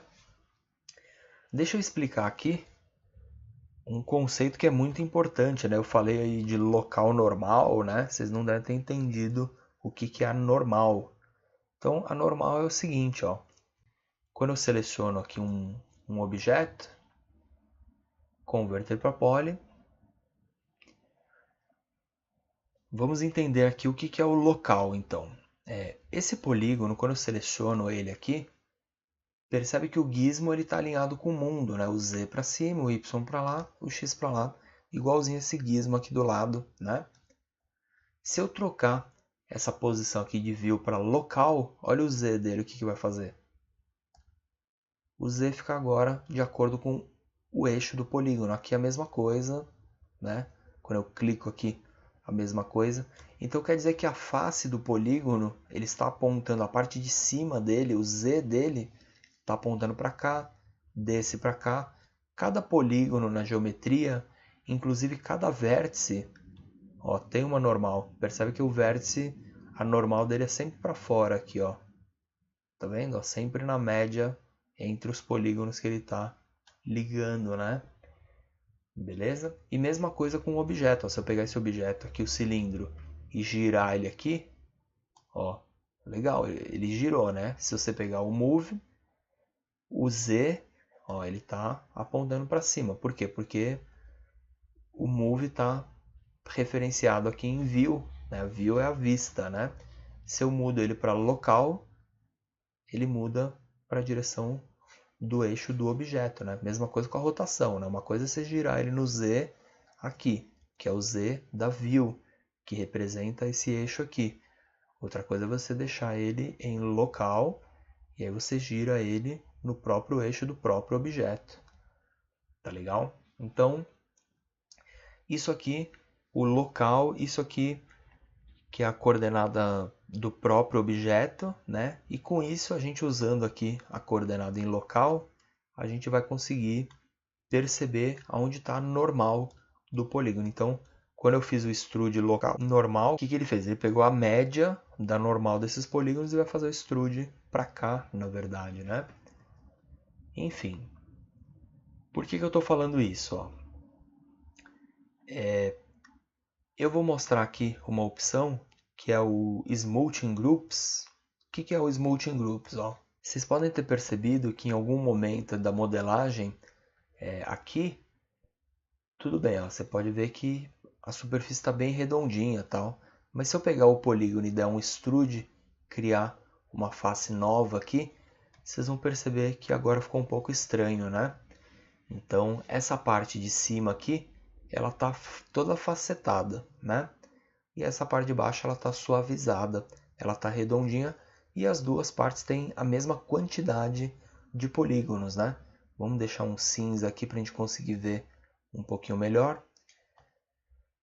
S2: Deixa eu explicar aqui um conceito que é muito importante, né? Eu falei aí de local normal, né? Vocês não devem ter entendido o que é a normal. Então, a normal é o seguinte, ó. Quando eu seleciono aqui um um objeto, converter para poly. Vamos entender aqui o que é o local, então. Esse polígono, quando eu seleciono ele aqui, percebe que o gizmo está alinhado com o mundo, né? O Z para cima, o Y para lá, o X para lá, igualzinho esse gizmo aqui do lado, né? Se eu trocar essa posição aqui de view para local, olha o Z dele, o que vai fazer? O Z fica agora de acordo com o eixo do polígono. Aqui é a mesma coisa, né? Quando eu clico aqui, a mesma coisa. Então quer dizer que a face do polígono, ele está apontando a parte de cima dele, o Z dele, está apontando para cá, desse para cá. Cada polígono na geometria, inclusive cada vértice, ó, tem uma normal. Percebe que o vértice, a normal dele é sempre para fora aqui, ó. Tá vendo? Ó, sempre na média entre os polígonos que ele está ligando, né? Beleza? E mesma coisa com o objeto. Ó, se eu pegar esse objeto aqui, o cilindro, e girar ele aqui, ó, legal, ele girou, né? Se você pegar o move, o Z, ó, ele está apontando para cima. Por quê? Porque o move está referenciado aqui em view, né? View é a vista, né? Se eu mudo ele para local, ele muda para a direção do eixo do objeto, né? Mesma coisa com a rotação, né? Uma coisa é você girar ele no Z aqui, que é o Z da view, que representa esse eixo aqui. Outra coisa é você deixar ele em local e aí você gira ele no próprio eixo do próprio objeto. Tá legal? Então, isso aqui, o local, isso aqui que é a coordenada do próprio objeto, né? E com isso, a gente usando aqui a coordenada em local, a gente vai conseguir perceber aonde está a normal do polígono. Então, quando eu fiz o extrude local normal, o que ele fez? Ele pegou a média da normal desses polígonos e vai fazer o extrude para cá, na verdade, né? Enfim, por que eu estou falando isso? Ó? Eu vou mostrar aqui uma opção que é o Smoothing Groups. O que é o Smoothing Groups? Ó? Vocês podem ter percebido que em algum momento da modelagem, aqui, tudo bem, ó, você pode ver que a superfície está bem redondinha, tal. Mas se eu pegar o polígono e der um extrude, criar uma face nova aqui, vocês vão perceber que agora ficou um pouco estranho, né? Então, essa parte de cima aqui, ela está toda facetada, né? E essa parte de baixo ela está suavizada, ela está redondinha e as duas partes têm a mesma quantidade de polígonos, né? Vamos deixar um cinza aqui para a gente conseguir ver um pouquinho melhor.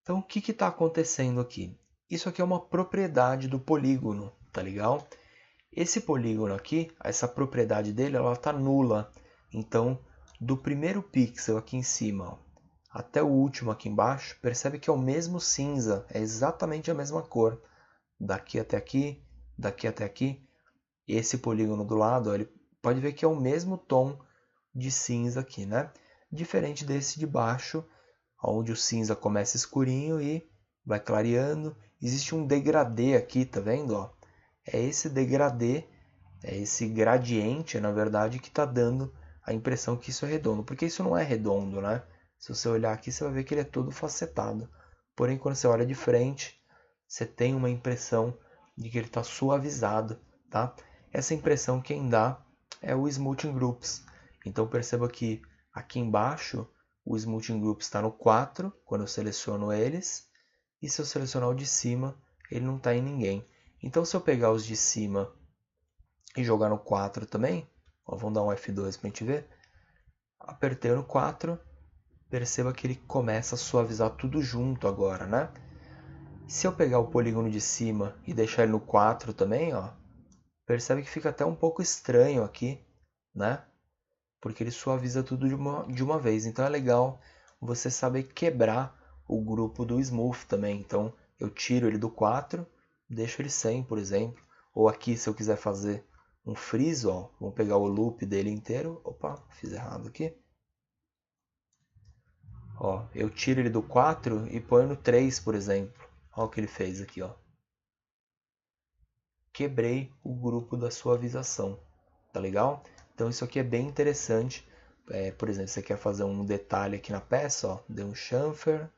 S2: Então, o que está acontecendo aqui? Isso aqui é uma propriedade do polígono, tá legal? Esse polígono aqui, essa propriedade dele, ela está nula. Então, do primeiro pixel aqui em cima, ó, até o último aqui embaixo, percebe que é o mesmo cinza, é exatamente a mesma cor. Daqui até aqui, daqui até aqui. Esse polígono do lado, ó, ele pode ver que é o mesmo tom de cinza aqui, né? Diferente desse de baixo, onde o cinza começa escurinho e vai clareando. Existe um degradê aqui, tá vendo? Ó? É esse degradê, é esse gradiente, na verdade, que está dando a impressão que isso é redondo. Porque isso não é redondo, né? Se você olhar aqui, você vai ver que ele é todo facetado. Porém, quando você olha de frente, você tem uma impressão de que ele está suavizado, tá? Essa impressão quem dá é o Smoothing Groups. Então, perceba que aqui embaixo, o Smoothing Groups está no 4, quando eu seleciono eles. E se eu selecionar o de cima, ele não está em ninguém. Então, se eu pegar os de cima e jogar no 4 também, ó, vamos dar um F2 para a gente ver. Apertei no 4, perceba que ele começa a suavizar tudo junto agora, né? Se eu pegar o polígono de cima e deixar ele no 4 também, ó, percebe que fica até um pouco estranho aqui, né? Porque ele suaviza tudo de uma vez. Então é legal você saber quebrar o grupo do Smooth também. Então eu tiro ele do 4, deixo ele 100, por exemplo. Ou aqui, se eu quiser fazer um freeze, ó, vamos pegar o loop dele inteiro. Opa, fiz errado aqui. Ó, eu tiro ele do 4 e ponho no 3, por exemplo. Olha o que ele fez aqui, ó. Quebrei o grupo da suavização. Tá legal? Então isso aqui é bem interessante por exemplo, você quer fazer um detalhe aqui na peça, ó, dê um chamfer,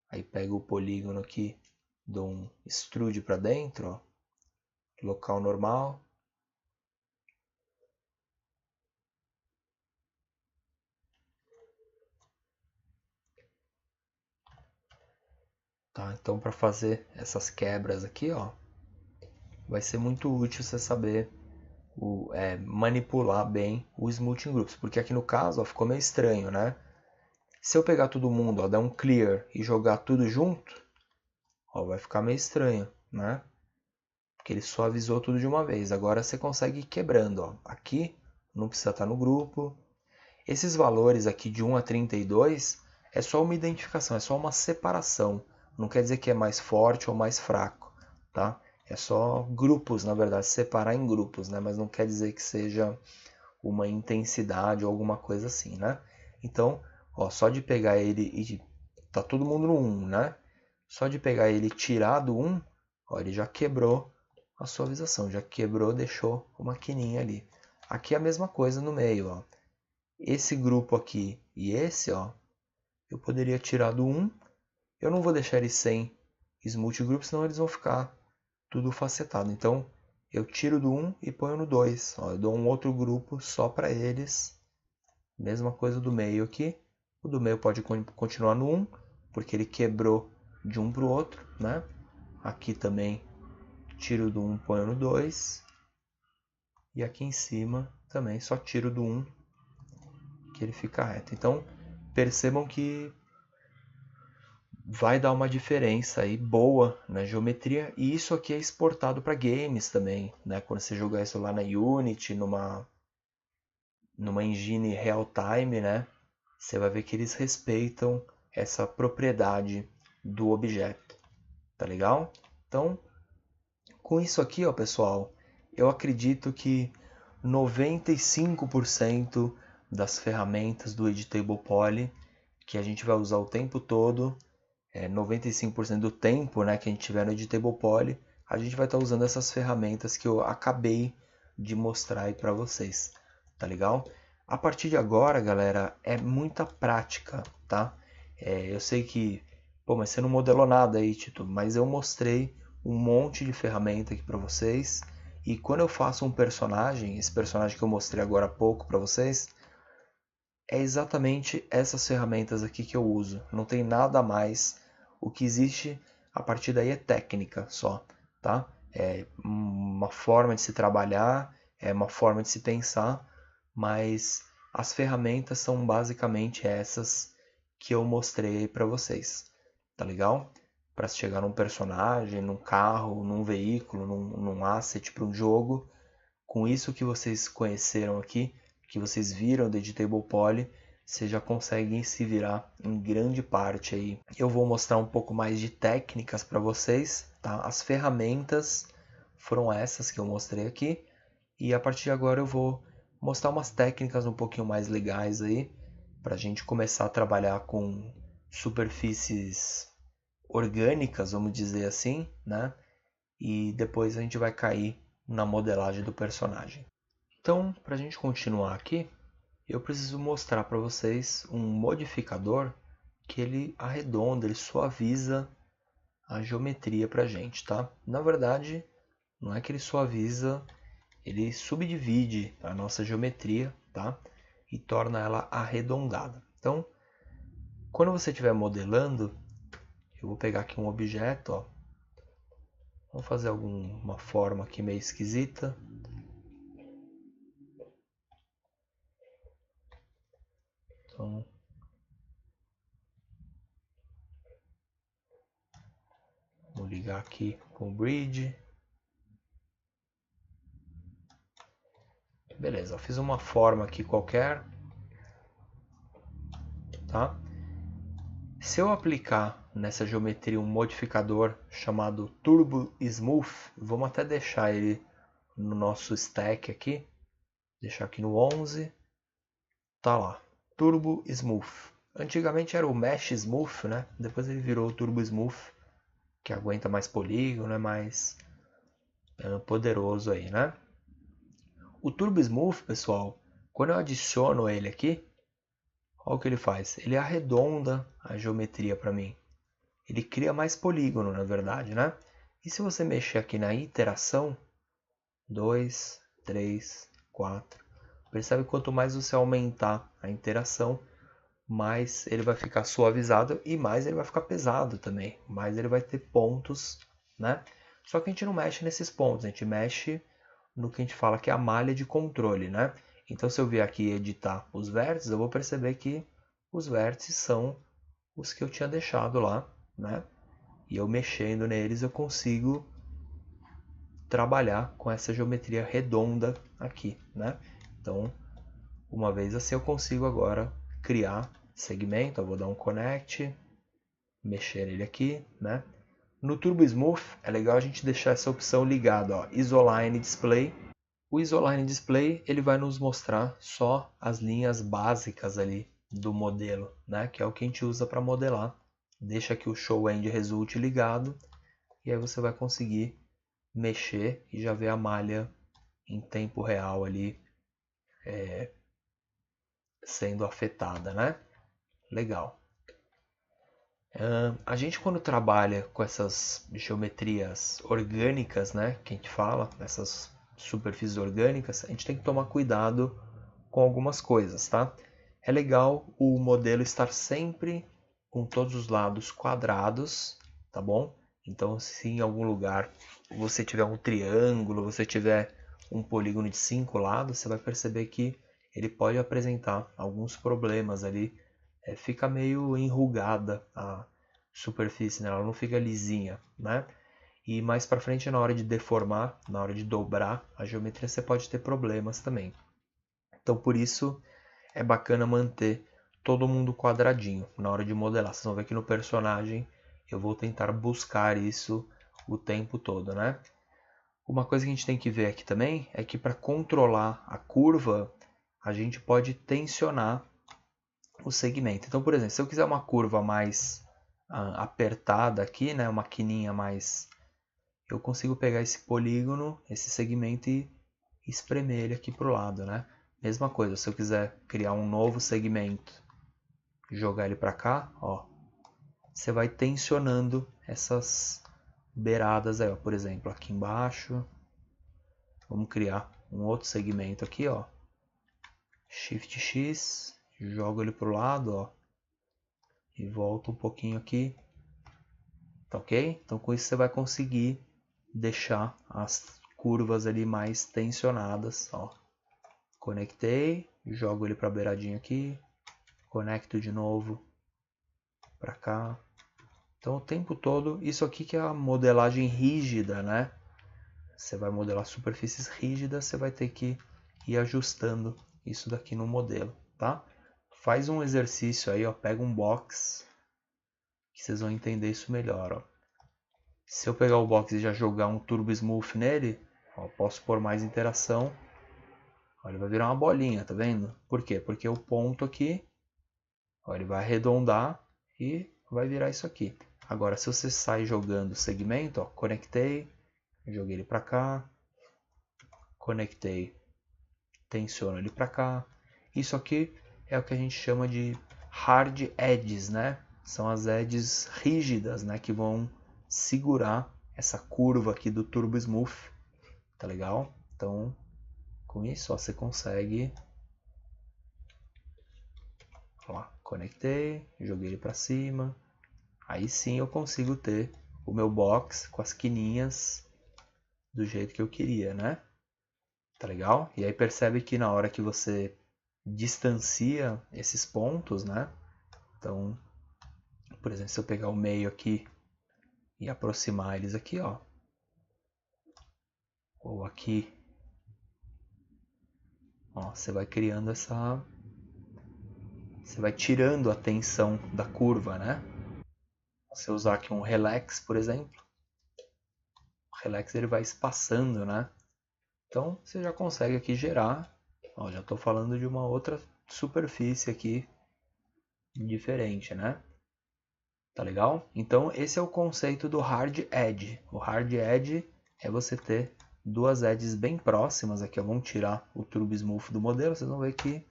S2: aí pega o polígono aqui, dou um extrude para dentro, ó, local normal. Tá, então para fazer essas quebras aqui, ó, vai ser muito útil você saber manipular bem o Smoothing Groups, porque aqui no caso ó, ficou meio estranho, né? Se eu pegar todo mundo, ó, dar um clear e jogar tudo junto, ó, vai ficar meio estranho, né? Porque ele suavizou tudo de uma vez. Agora você consegue ir quebrando, ó. Aqui não precisa estar no grupo. Esses valores aqui de 1 a 32 é só uma identificação, é só uma separação. Não quer dizer que é mais forte ou mais fraco, tá? É só grupos, na verdade, separar em grupos, né? Mas não quer dizer que seja uma intensidade ou alguma coisa assim, né? Então, ó, só de pegar ele e tá todo mundo no 1, né? Só de pegar ele e tirar do 1, ó, ele já quebrou a suavização, já quebrou, deixou uma quininha ali. Aqui é a mesma coisa no meio, ó. Esse grupo aqui e esse, ó, eu poderia tirar do 1. Eu não vou deixar eles sem Smooth Group, senão eles vão ficar tudo facetado. Então, eu tiro do 1 e ponho no 2. Ó, eu dou um outro grupo só para eles. Mesma coisa do meio aqui. O do meio pode continuar no 1, porque ele quebrou de um para o outro, né? Aqui também tiro do 1, ponho no 2. E aqui em cima também só tiro do 1, que ele fica reto. Então, percebam que vai dar uma diferença aí boa na geometria, e isso aqui é exportado para games também, né? Quando você jogar isso lá na Unity, numa engine real time, né? Você vai ver que eles respeitam essa propriedade do objeto, tá legal? Então, com isso aqui, ó, pessoal, eu acredito que 95% das ferramentas do Editable Poly que a gente vai usar o tempo todo, 95% do tempo, né, que a gente tiver no Editable Poly, a gente vai estar usando essas ferramentas que eu acabei de mostrar aí para vocês, tá legal? A partir de agora, galera, é muita prática, tá? Eu sei que, pô, mas você não modelou nada aí, Tito, mas eu mostrei um monte de ferramenta aqui para vocês, e quando eu faço um personagem, esse personagem que eu mostrei agora há pouco para vocês, é exatamente essas ferramentas aqui que eu uso, não tem nada a mais. O que existe a partir daí é técnica só, tá? É uma forma de se trabalhar, é uma forma de se pensar, mas as ferramentas são basicamente essas que eu mostrei para vocês, tá legal? Para chegar num personagem, num carro, num veículo, num asset para um jogo, com isso que vocês conheceram aqui, que vocês viram do Editable Poly, vocês já conseguem se virar em grande parte aí. Eu vou mostrar um pouco mais de técnicas para vocês, tá? As ferramentas foram essas que eu mostrei aqui, e a partir de agora eu vou mostrar umas técnicas um pouquinho mais legais aí, para a gente começar a trabalhar com superfícies orgânicas, vamos dizer assim, né? E depois a gente vai cair na modelagem do personagem. Então, para a gente continuar aqui, eu preciso mostrar para vocês um modificador que ele arredonda, ele suaviza a geometria para a gente, tá? Na verdade, não é que ele suaviza, ele subdivide a nossa geometria, tá? E torna ela arredondada. Então, quando você estiver modelando, eu vou pegar aqui um objeto, ó. Vamos fazer alguma forma aqui meio esquisita. Então, vou ligar aqui com o bridge. Beleza, eu fiz uma forma aqui qualquer, tá? Se eu aplicar nessa geometria um modificador chamado Turbo Smooth, vamos até deixar ele no nosso stack aqui, deixar aqui no 11, tá lá, Turbo Smooth. Antigamente era o Mesh Smooth, né? Depois ele virou o Turbo Smooth, que aguenta mais polígono, é mais poderoso aí, né? O Turbo Smooth, pessoal, Quando eu adiciono ele aqui, olha o que ele faz. Ele arredonda a geometria para mim. Ele cria mais polígono, na verdade, né? E se você mexer aqui na iteração, 2, 3, 4, percebe que quanto mais você aumentar a interação, mais ele vai ficar suavizado e mais ele vai ficar pesado também. Mais ele vai ter pontos, né? Só que a gente não mexe nesses pontos, a gente mexe no que a gente fala que é a malha de controle, né? Então se eu vier aqui editar os vértices, eu vou perceber que os vértices são os que eu tinha deixado lá, né? E eu mexendo neles eu consigo trabalhar com essa geometria redonda aqui, né? Então, uma vez assim eu consigo agora criar segmento, eu vou dar um connect, mexer ele aqui, né? No Turbo Smooth é legal a gente deixar essa opção ligada, ó, Isoline Display. O Isoline Display ele vai nos mostrar só as linhas básicas ali do modelo, né? Que é o que a gente usa para modelar. Deixa aqui o Show End Result ligado e aí você vai conseguir mexer e já ver a malha em tempo real ali sendo afetada, né? Legal. A gente quando trabalha com essas geometrias orgânicas, né, que a gente fala, essas superfícies orgânicas, a gente tem que tomar cuidado com algumas coisas, tá? É legal o modelo estar sempre com todos os lados quadrados, tá bom? Então, se em algum lugar você tiver um triângulo, você tiver um polígono de 5 lados, você vai perceber que ele pode apresentar alguns problemas ali. Fica meio enrugada a superfície, né? Ela não fica lisinha, né? E mais para frente, na hora de deformar, na hora de dobrar a geometria, você pode ter problemas também. Então, por isso, é bacana manter todo mundo quadradinho na hora de modelar. Vocês vão ver que no personagem eu vou tentar buscar isso o tempo todo, né? Uma coisa que a gente tem que ver aqui também é que para controlar a curva, a gente pode tensionar o segmento. Então, por exemplo, se eu quiser uma curva mais apertada aqui, né, uma quininha mais... Eu consigo pegar esse polígono, esse segmento e espremer ele aqui para o lado, né? Mesma coisa, se eu quiser criar um novo segmento, jogar ele para cá, ó, você vai tensionando essas beiradas aí, ó. Por exemplo, aqui embaixo, vamos criar um outro segmento aqui, ó. Shift X, jogo ele para o lado, ó, e volto um pouquinho aqui, tá ok? Então com isso você vai conseguir deixar as curvas ali mais tensionadas, ó. Conectei, jogo ele para a beiradinha aqui, conecto de novo para cá. Então o tempo todo, isso aqui que é a modelagem rígida, né? Você vai modelar superfícies rígidas, você vai ter que ir ajustando isso daqui no modelo, tá? Faz um exercício aí, ó, pega um box, que vocês vão entender isso melhor, ó. Se eu pegar o box e já jogar um Turbo Smooth nele, ó, posso pôr mais interação. Ó, ele vai virar uma bolinha, tá vendo? Por quê? Porque o ponto aqui, ó, ele vai arredondar e vai virar isso aqui. Agora, se você sai jogando segmento, ó, conectei, joguei ele para cá, conectei, tensiono ele para cá. Isso aqui é o que a gente chama de hard edges, né? São as edges rígidas, né, que vão segurar essa curva aqui do Turbo Smooth, tá legal? Então, com isso, ó, você consegue, ó, conectei, joguei ele para cima. Aí sim eu consigo ter o meu box com as quininhas do jeito que eu queria, né? Tá legal? E aí percebe que na hora que você distancia esses pontos, né? Então, por exemplo, se eu pegar o meio aqui e aproximar eles aqui, ó, ou aqui, ó, você vai criando essa, você vai tirando a tensão da curva, né? Se eu usar aqui um relax, por exemplo, o relax ele vai espaçando, né? Então você já consegue aqui gerar, ó, já estou falando de uma outra superfície aqui diferente, né? Tá legal? Então esse é o conceito do hard edge. O hard edge é você ter duas edges bem próximas aqui, ó. Vamos tirar o Turbo Smooth do modelo, vocês vão ver que,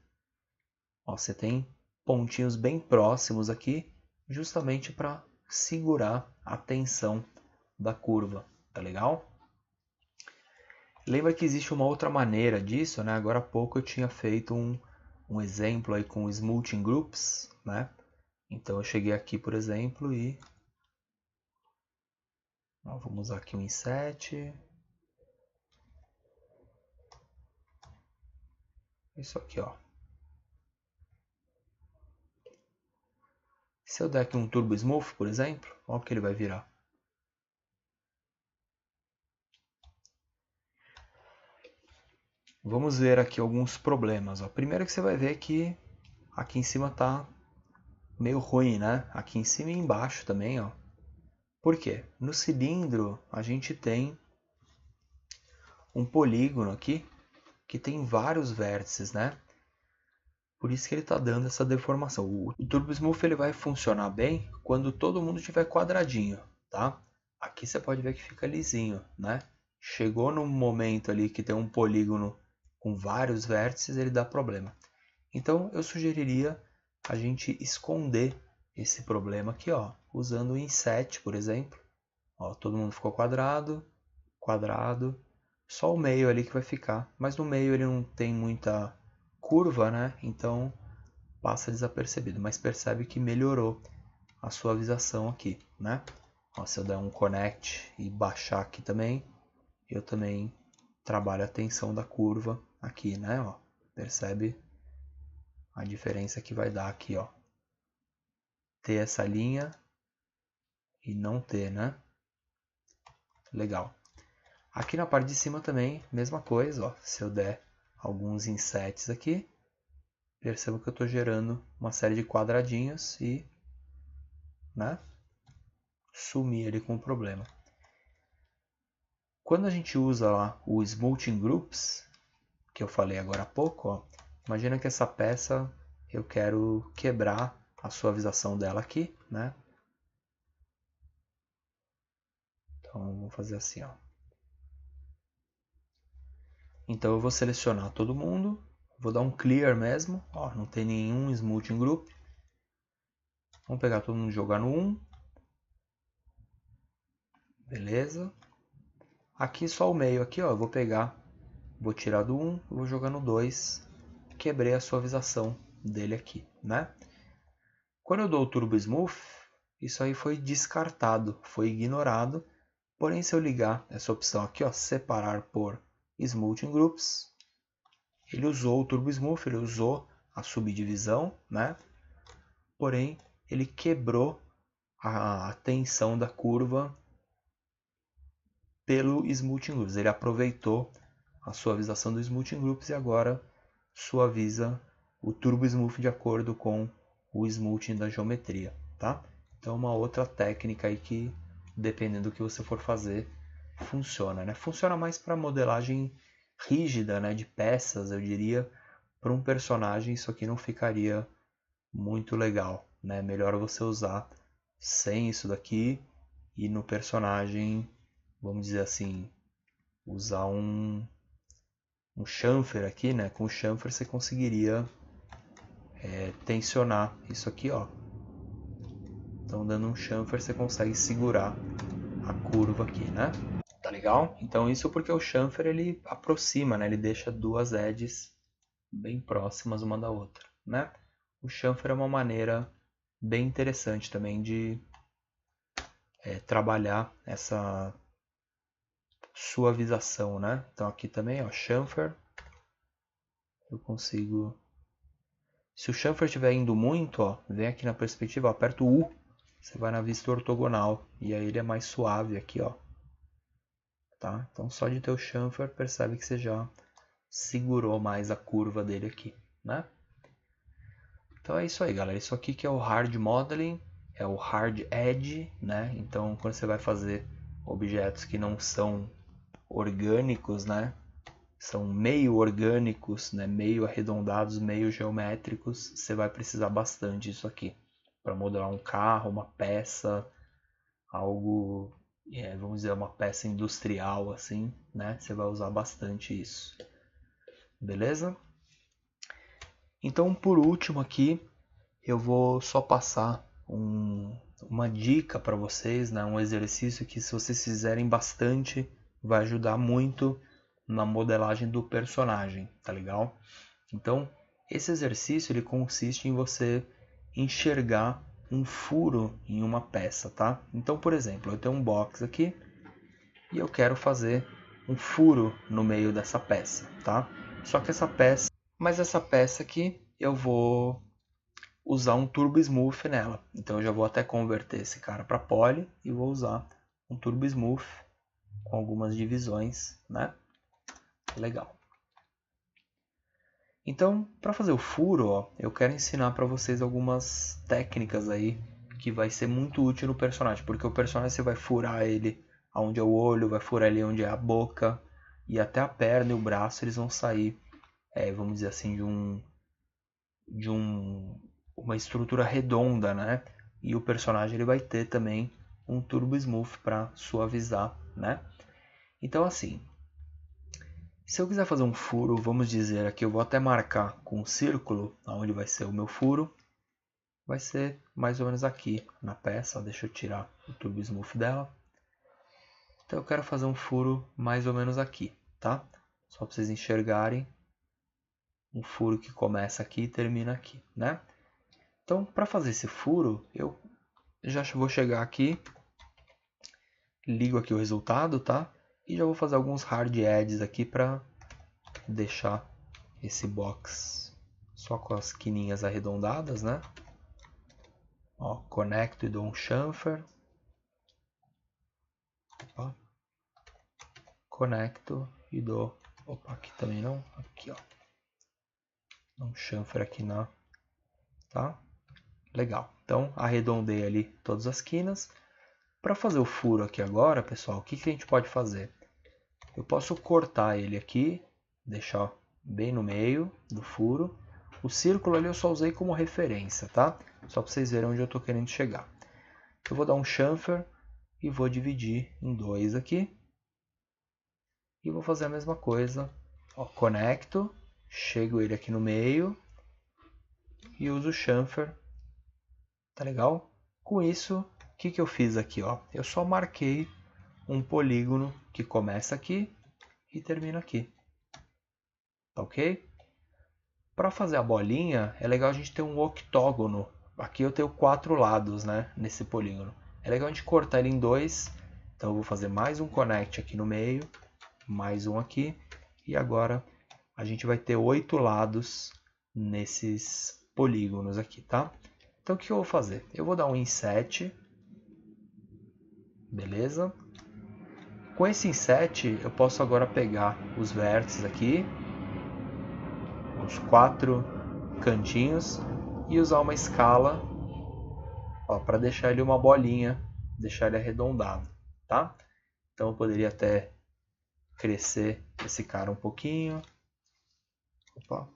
S2: ó, você tem pontinhos bem próximos aqui, justamente para segurar a tensão da curva, tá legal? Lembra que existe uma outra maneira disso, né? Agora há pouco eu tinha feito um exemplo aí com Smoothing Groups, né? Então eu cheguei aqui, por exemplo, e ó, vamos usar aqui um inset. Isso aqui, ó. Se eu der aqui um Turbo Smooth, por exemplo, olha o que ele vai virar. Vamos ver aqui alguns problemas. Ó. Primeiro que você vai ver que aqui em cima tá meio ruim, né? Aqui em cima e embaixo também, ó. Por quê? No cilindro a gente tem um polígono aqui que tem vários vértices, né? Por isso que ele está dando essa deformação. O Turbo Smooth ele vai funcionar bem quando todo mundo tiver quadradinho, tá? Aqui você pode ver que fica lisinho, né? Chegou no momento ali que tem um polígono com vários vértices, ele dá problema. Então eu sugeriria a gente esconder esse problema aqui, ó, usando o inset, por exemplo. Ó, todo mundo ficou quadrado, quadrado, só o meio ali que vai ficar. Mas no meio ele não tem muita curva, né? Então passa desapercebido, mas percebe que melhorou a suavização aqui, né? Ó, se eu der um connect e baixar aqui também, eu também trabalho a tensão da curva aqui, né? Ó, percebe a diferença que vai dar aqui, ó. Ter essa linha e não ter, né? Legal. Aqui na parte de cima também, mesma coisa, ó. Se eu der alguns insets aqui, perceba que eu estou gerando uma série de quadradinhos e, né, sumir ali com o problema. Quando a gente usa lá o Smoothing Groups, que eu falei agora há pouco, ó, imagina que essa peça eu quero quebrar a suavização dela aqui, né? Então vou fazer assim, ó. Então eu vou selecionar todo mundo, vou dar um clear mesmo, ó, não tem nenhum Smoothing Group. Vamos pegar todo mundo e jogar no 1. Beleza. Aqui só o meio aqui, ó, eu vou pegar, vou tirar do 1, vou jogar no 2. Quebrei a suavização dele aqui, né? Quando eu dou o Turbo Smooth, isso aí foi descartado, foi ignorado. Porém, se eu ligar essa opção aqui, ó, separar por Smoothing Groups, ele usou o Turbo Smooth, ele usou a subdivisão, né? Porém, ele quebrou a tensão da curva pelo Smoothing Groups. Ele aproveitou a suavização do Smoothing Groups e agora suaviza o Turbo Smooth de acordo com o smoothing da geometria, tá? Então uma outra técnica aí que, dependendo do que você for fazer, funciona, né? Funciona mais para modelagem rígida, né, de peças, eu diria. Para um personagem isso aqui não ficaria muito legal, né? Melhor você usar sem isso daqui e no personagem, vamos dizer assim, usar um chamfer aqui, né? Com o chamfer você conseguiria tensionar isso aqui, ó. Então, dando um chamfer, você consegue segurar a curva aqui, né? Tá legal? Então, isso porque o chamfer, ele aproxima, né? Ele deixa duas edges bem próximas uma da outra, né? O chamfer é uma maneira bem interessante também de trabalhar essa suavização, né? Então, aqui também, ó, chamfer. Eu consigo... Se o chamfer estiver indo muito, ó, vem aqui na perspectiva, ó, aperta o U, você vai na vista ortogonal e aí ele é mais suave aqui, ó. Tá? Então só de ter o chamfer percebe que você já segurou mais a curva dele aqui, né? Então é isso aí, galera. Isso aqui que é o hard modeling, é o hard edge, né? Então quando você vai fazer objetos que não são orgânicos, né? São meio orgânicos, né? Meio arredondados, meio geométricos, você vai precisar bastante disso aqui para modelar um carro, uma peça, algo vamos dizer, uma peça industrial assim, né? Você vai usar bastante isso. Beleza? Então, por último aqui, eu vou só passar uma dica para vocês, né? Um exercício que, se vocês fizerem bastante, vai ajudar muito na modelagem do personagem, tá legal? Então, esse exercício ele consiste em você enxergar um furo em uma peça, tá? Então, por exemplo, eu tenho um box aqui e eu quero fazer um furo no meio dessa peça, tá? Só que essa peça aqui eu vou usar um Turbo Smooth nela. Então eu já vou até converter esse cara para poly e vou usar um Turbo Smooth com algumas divisões, né? Legal. Então, para fazer o furo, ó, eu quero ensinar para vocês algumas técnicas aí que vai ser muito útil no personagem, porque o personagem você vai furar ele onde é o olho, vai furar ele onde é a boca, e até a perna e o braço eles vão sair, vamos dizer assim, uma estrutura redonda, né? E o personagem ele vai ter também um Turbo Smooth para suavizar, né? Então assim, se eu quiser fazer um furo, vamos dizer aqui, eu vou até marcar com um círculo aonde vai ser o meu furo. Vai ser mais ou menos aqui na peça. Deixa eu tirar o Turbo Smooth dela. Então eu quero fazer um furo mais ou menos aqui, tá? Só para vocês enxergarem um furo que começa aqui e termina aqui, né? Então, para fazer esse furo, eu já vou chegar aqui, ligo aqui o resultado, tá? E já vou fazer alguns hard edges aqui para deixar esse box só com as quininhas arredondadas, né? Ó, conecto e dou um chamfer. Opa. Conecto e dou... Opa, aqui também não. Aqui, ó. Dou um chamfer aqui na... Tá? Legal. Então, arredondei ali todas as quinas. Para fazer o furo aqui agora, pessoal, o que a gente pode fazer? Eu posso cortar ele aqui, deixar bem no meio do furo. O círculo ali eu só usei como referência, tá? Só para vocês verem onde eu estou querendo chegar. Eu vou dar um chamfer e vou dividir em dois aqui. E vou fazer a mesma coisa. Ó, conecto, chego ele aqui no meio e uso o chamfer. Tá legal? Com isso, o que eu fiz aqui? Ó? Eu só marquei um polígono que começa aqui e termina aqui. Tá ok? Para fazer a bolinha, é legal a gente ter um octógono. Aqui eu tenho 4 lados, né, nesse polígono. É legal a gente cortar ele em dois. Então eu vou fazer mais um connect aqui no meio, mais um aqui. E agora a gente vai ter 8 lados nesses polígonos aqui, tá? Então o que eu vou fazer? Eu vou dar um inset. Beleza? Com esse inset eu posso agora pegar os vértices aqui, os 4 cantinhos, e usar uma escala para deixar ele uma bolinha, deixar ele arredondado, tá? Então eu poderia até crescer esse cara um pouquinho. Opa.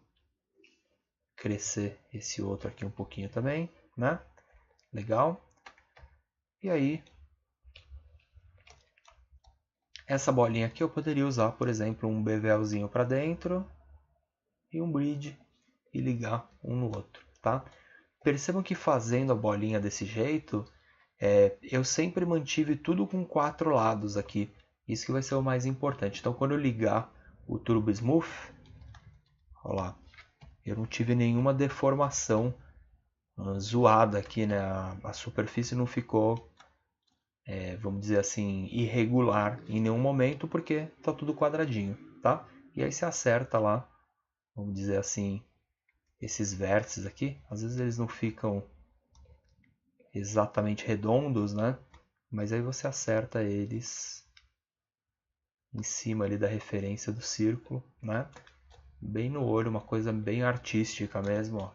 S2: Crescer esse outro aqui um pouquinho também, né? Legal. E aí, essa bolinha aqui eu poderia usar, por exemplo, um bevelzinho para dentro e um bridge e ligar um no outro, tá? Percebam que fazendo a bolinha desse jeito, eu sempre mantive tudo com 4 lados aqui. Isso que vai ser o mais importante. Então, quando eu ligar o Turbo Smooth, olha lá, eu não tive nenhuma deformação zoada aqui, né? A superfície não ficou, vamos dizer assim, irregular em nenhum momento, porque tá tudo quadradinho, tá? E aí você acerta lá, vamos dizer assim, esses vértices aqui. Às vezes eles não ficam exatamente redondos, né? Mas aí você acerta eles em cima ali da referência do círculo, né? Bem no olho, uma coisa bem artística mesmo, ó,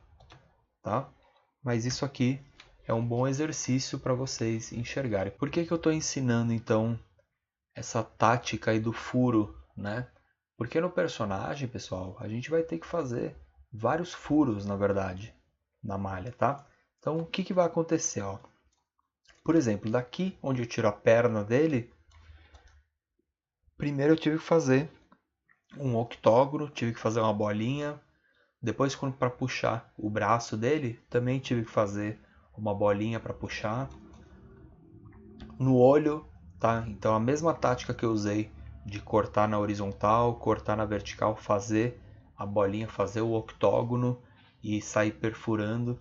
S2: tá? Mas isso aqui é um bom exercício para vocês enxergarem. Por que eu estou ensinando então essa tática aí do furo, né? Porque no personagem, pessoal, a gente vai ter que fazer vários furos, na verdade, na malha, tá? Então, o que vai acontecer, ó? Por exemplo, daqui onde eu tiro a perna dele, primeiro eu tive que fazer um octógono, tive que fazer uma bolinha. Depois, quando para puxar o braço dele, também tive que fazer uma bolinha para puxar. No olho, tá? Então a mesma tática que eu usei de cortar na horizontal, cortar na vertical, fazer a bolinha, fazer o octógono e sair perfurando,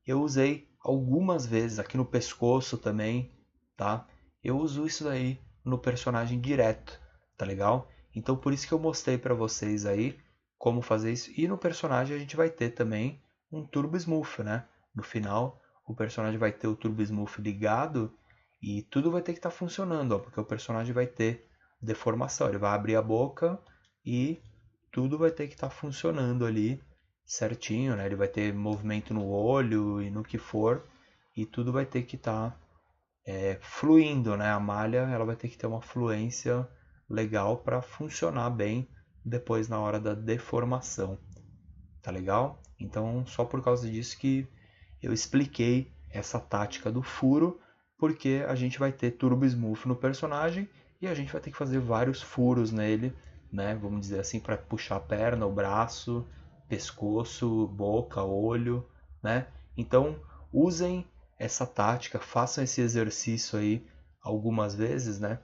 S2: eu usei algumas vezes aqui no pescoço também, tá? Eu uso isso daí no personagem direto, tá legal? Então por isso que eu mostrei para vocês aí como fazer isso. E no personagem a gente vai ter também um Turbo Smooth, né? No final o personagem vai ter o Turbo Smooth ligado e tudo vai ter que estar funcionando, ó, porque o personagem vai ter deformação. Ele vai abrir a boca e tudo vai ter que estar funcionando ali certinho, né? Ele vai ter movimento no olho e no que for, e tudo vai ter que estar fluindo, né? A malha ela vai ter que ter uma fluência legal para funcionar bem depois na hora da deformação, tá legal? Então só por causa disso que eu expliquei essa tática do furo, porque a gente vai ter Turbo Smooth no personagem e a gente vai ter que fazer vários furos nele, né? Vamos dizer assim, para puxar a perna, o braço, pescoço, boca, olho, né? Então usem essa tática, façam esse exercício aí algumas vezes, né?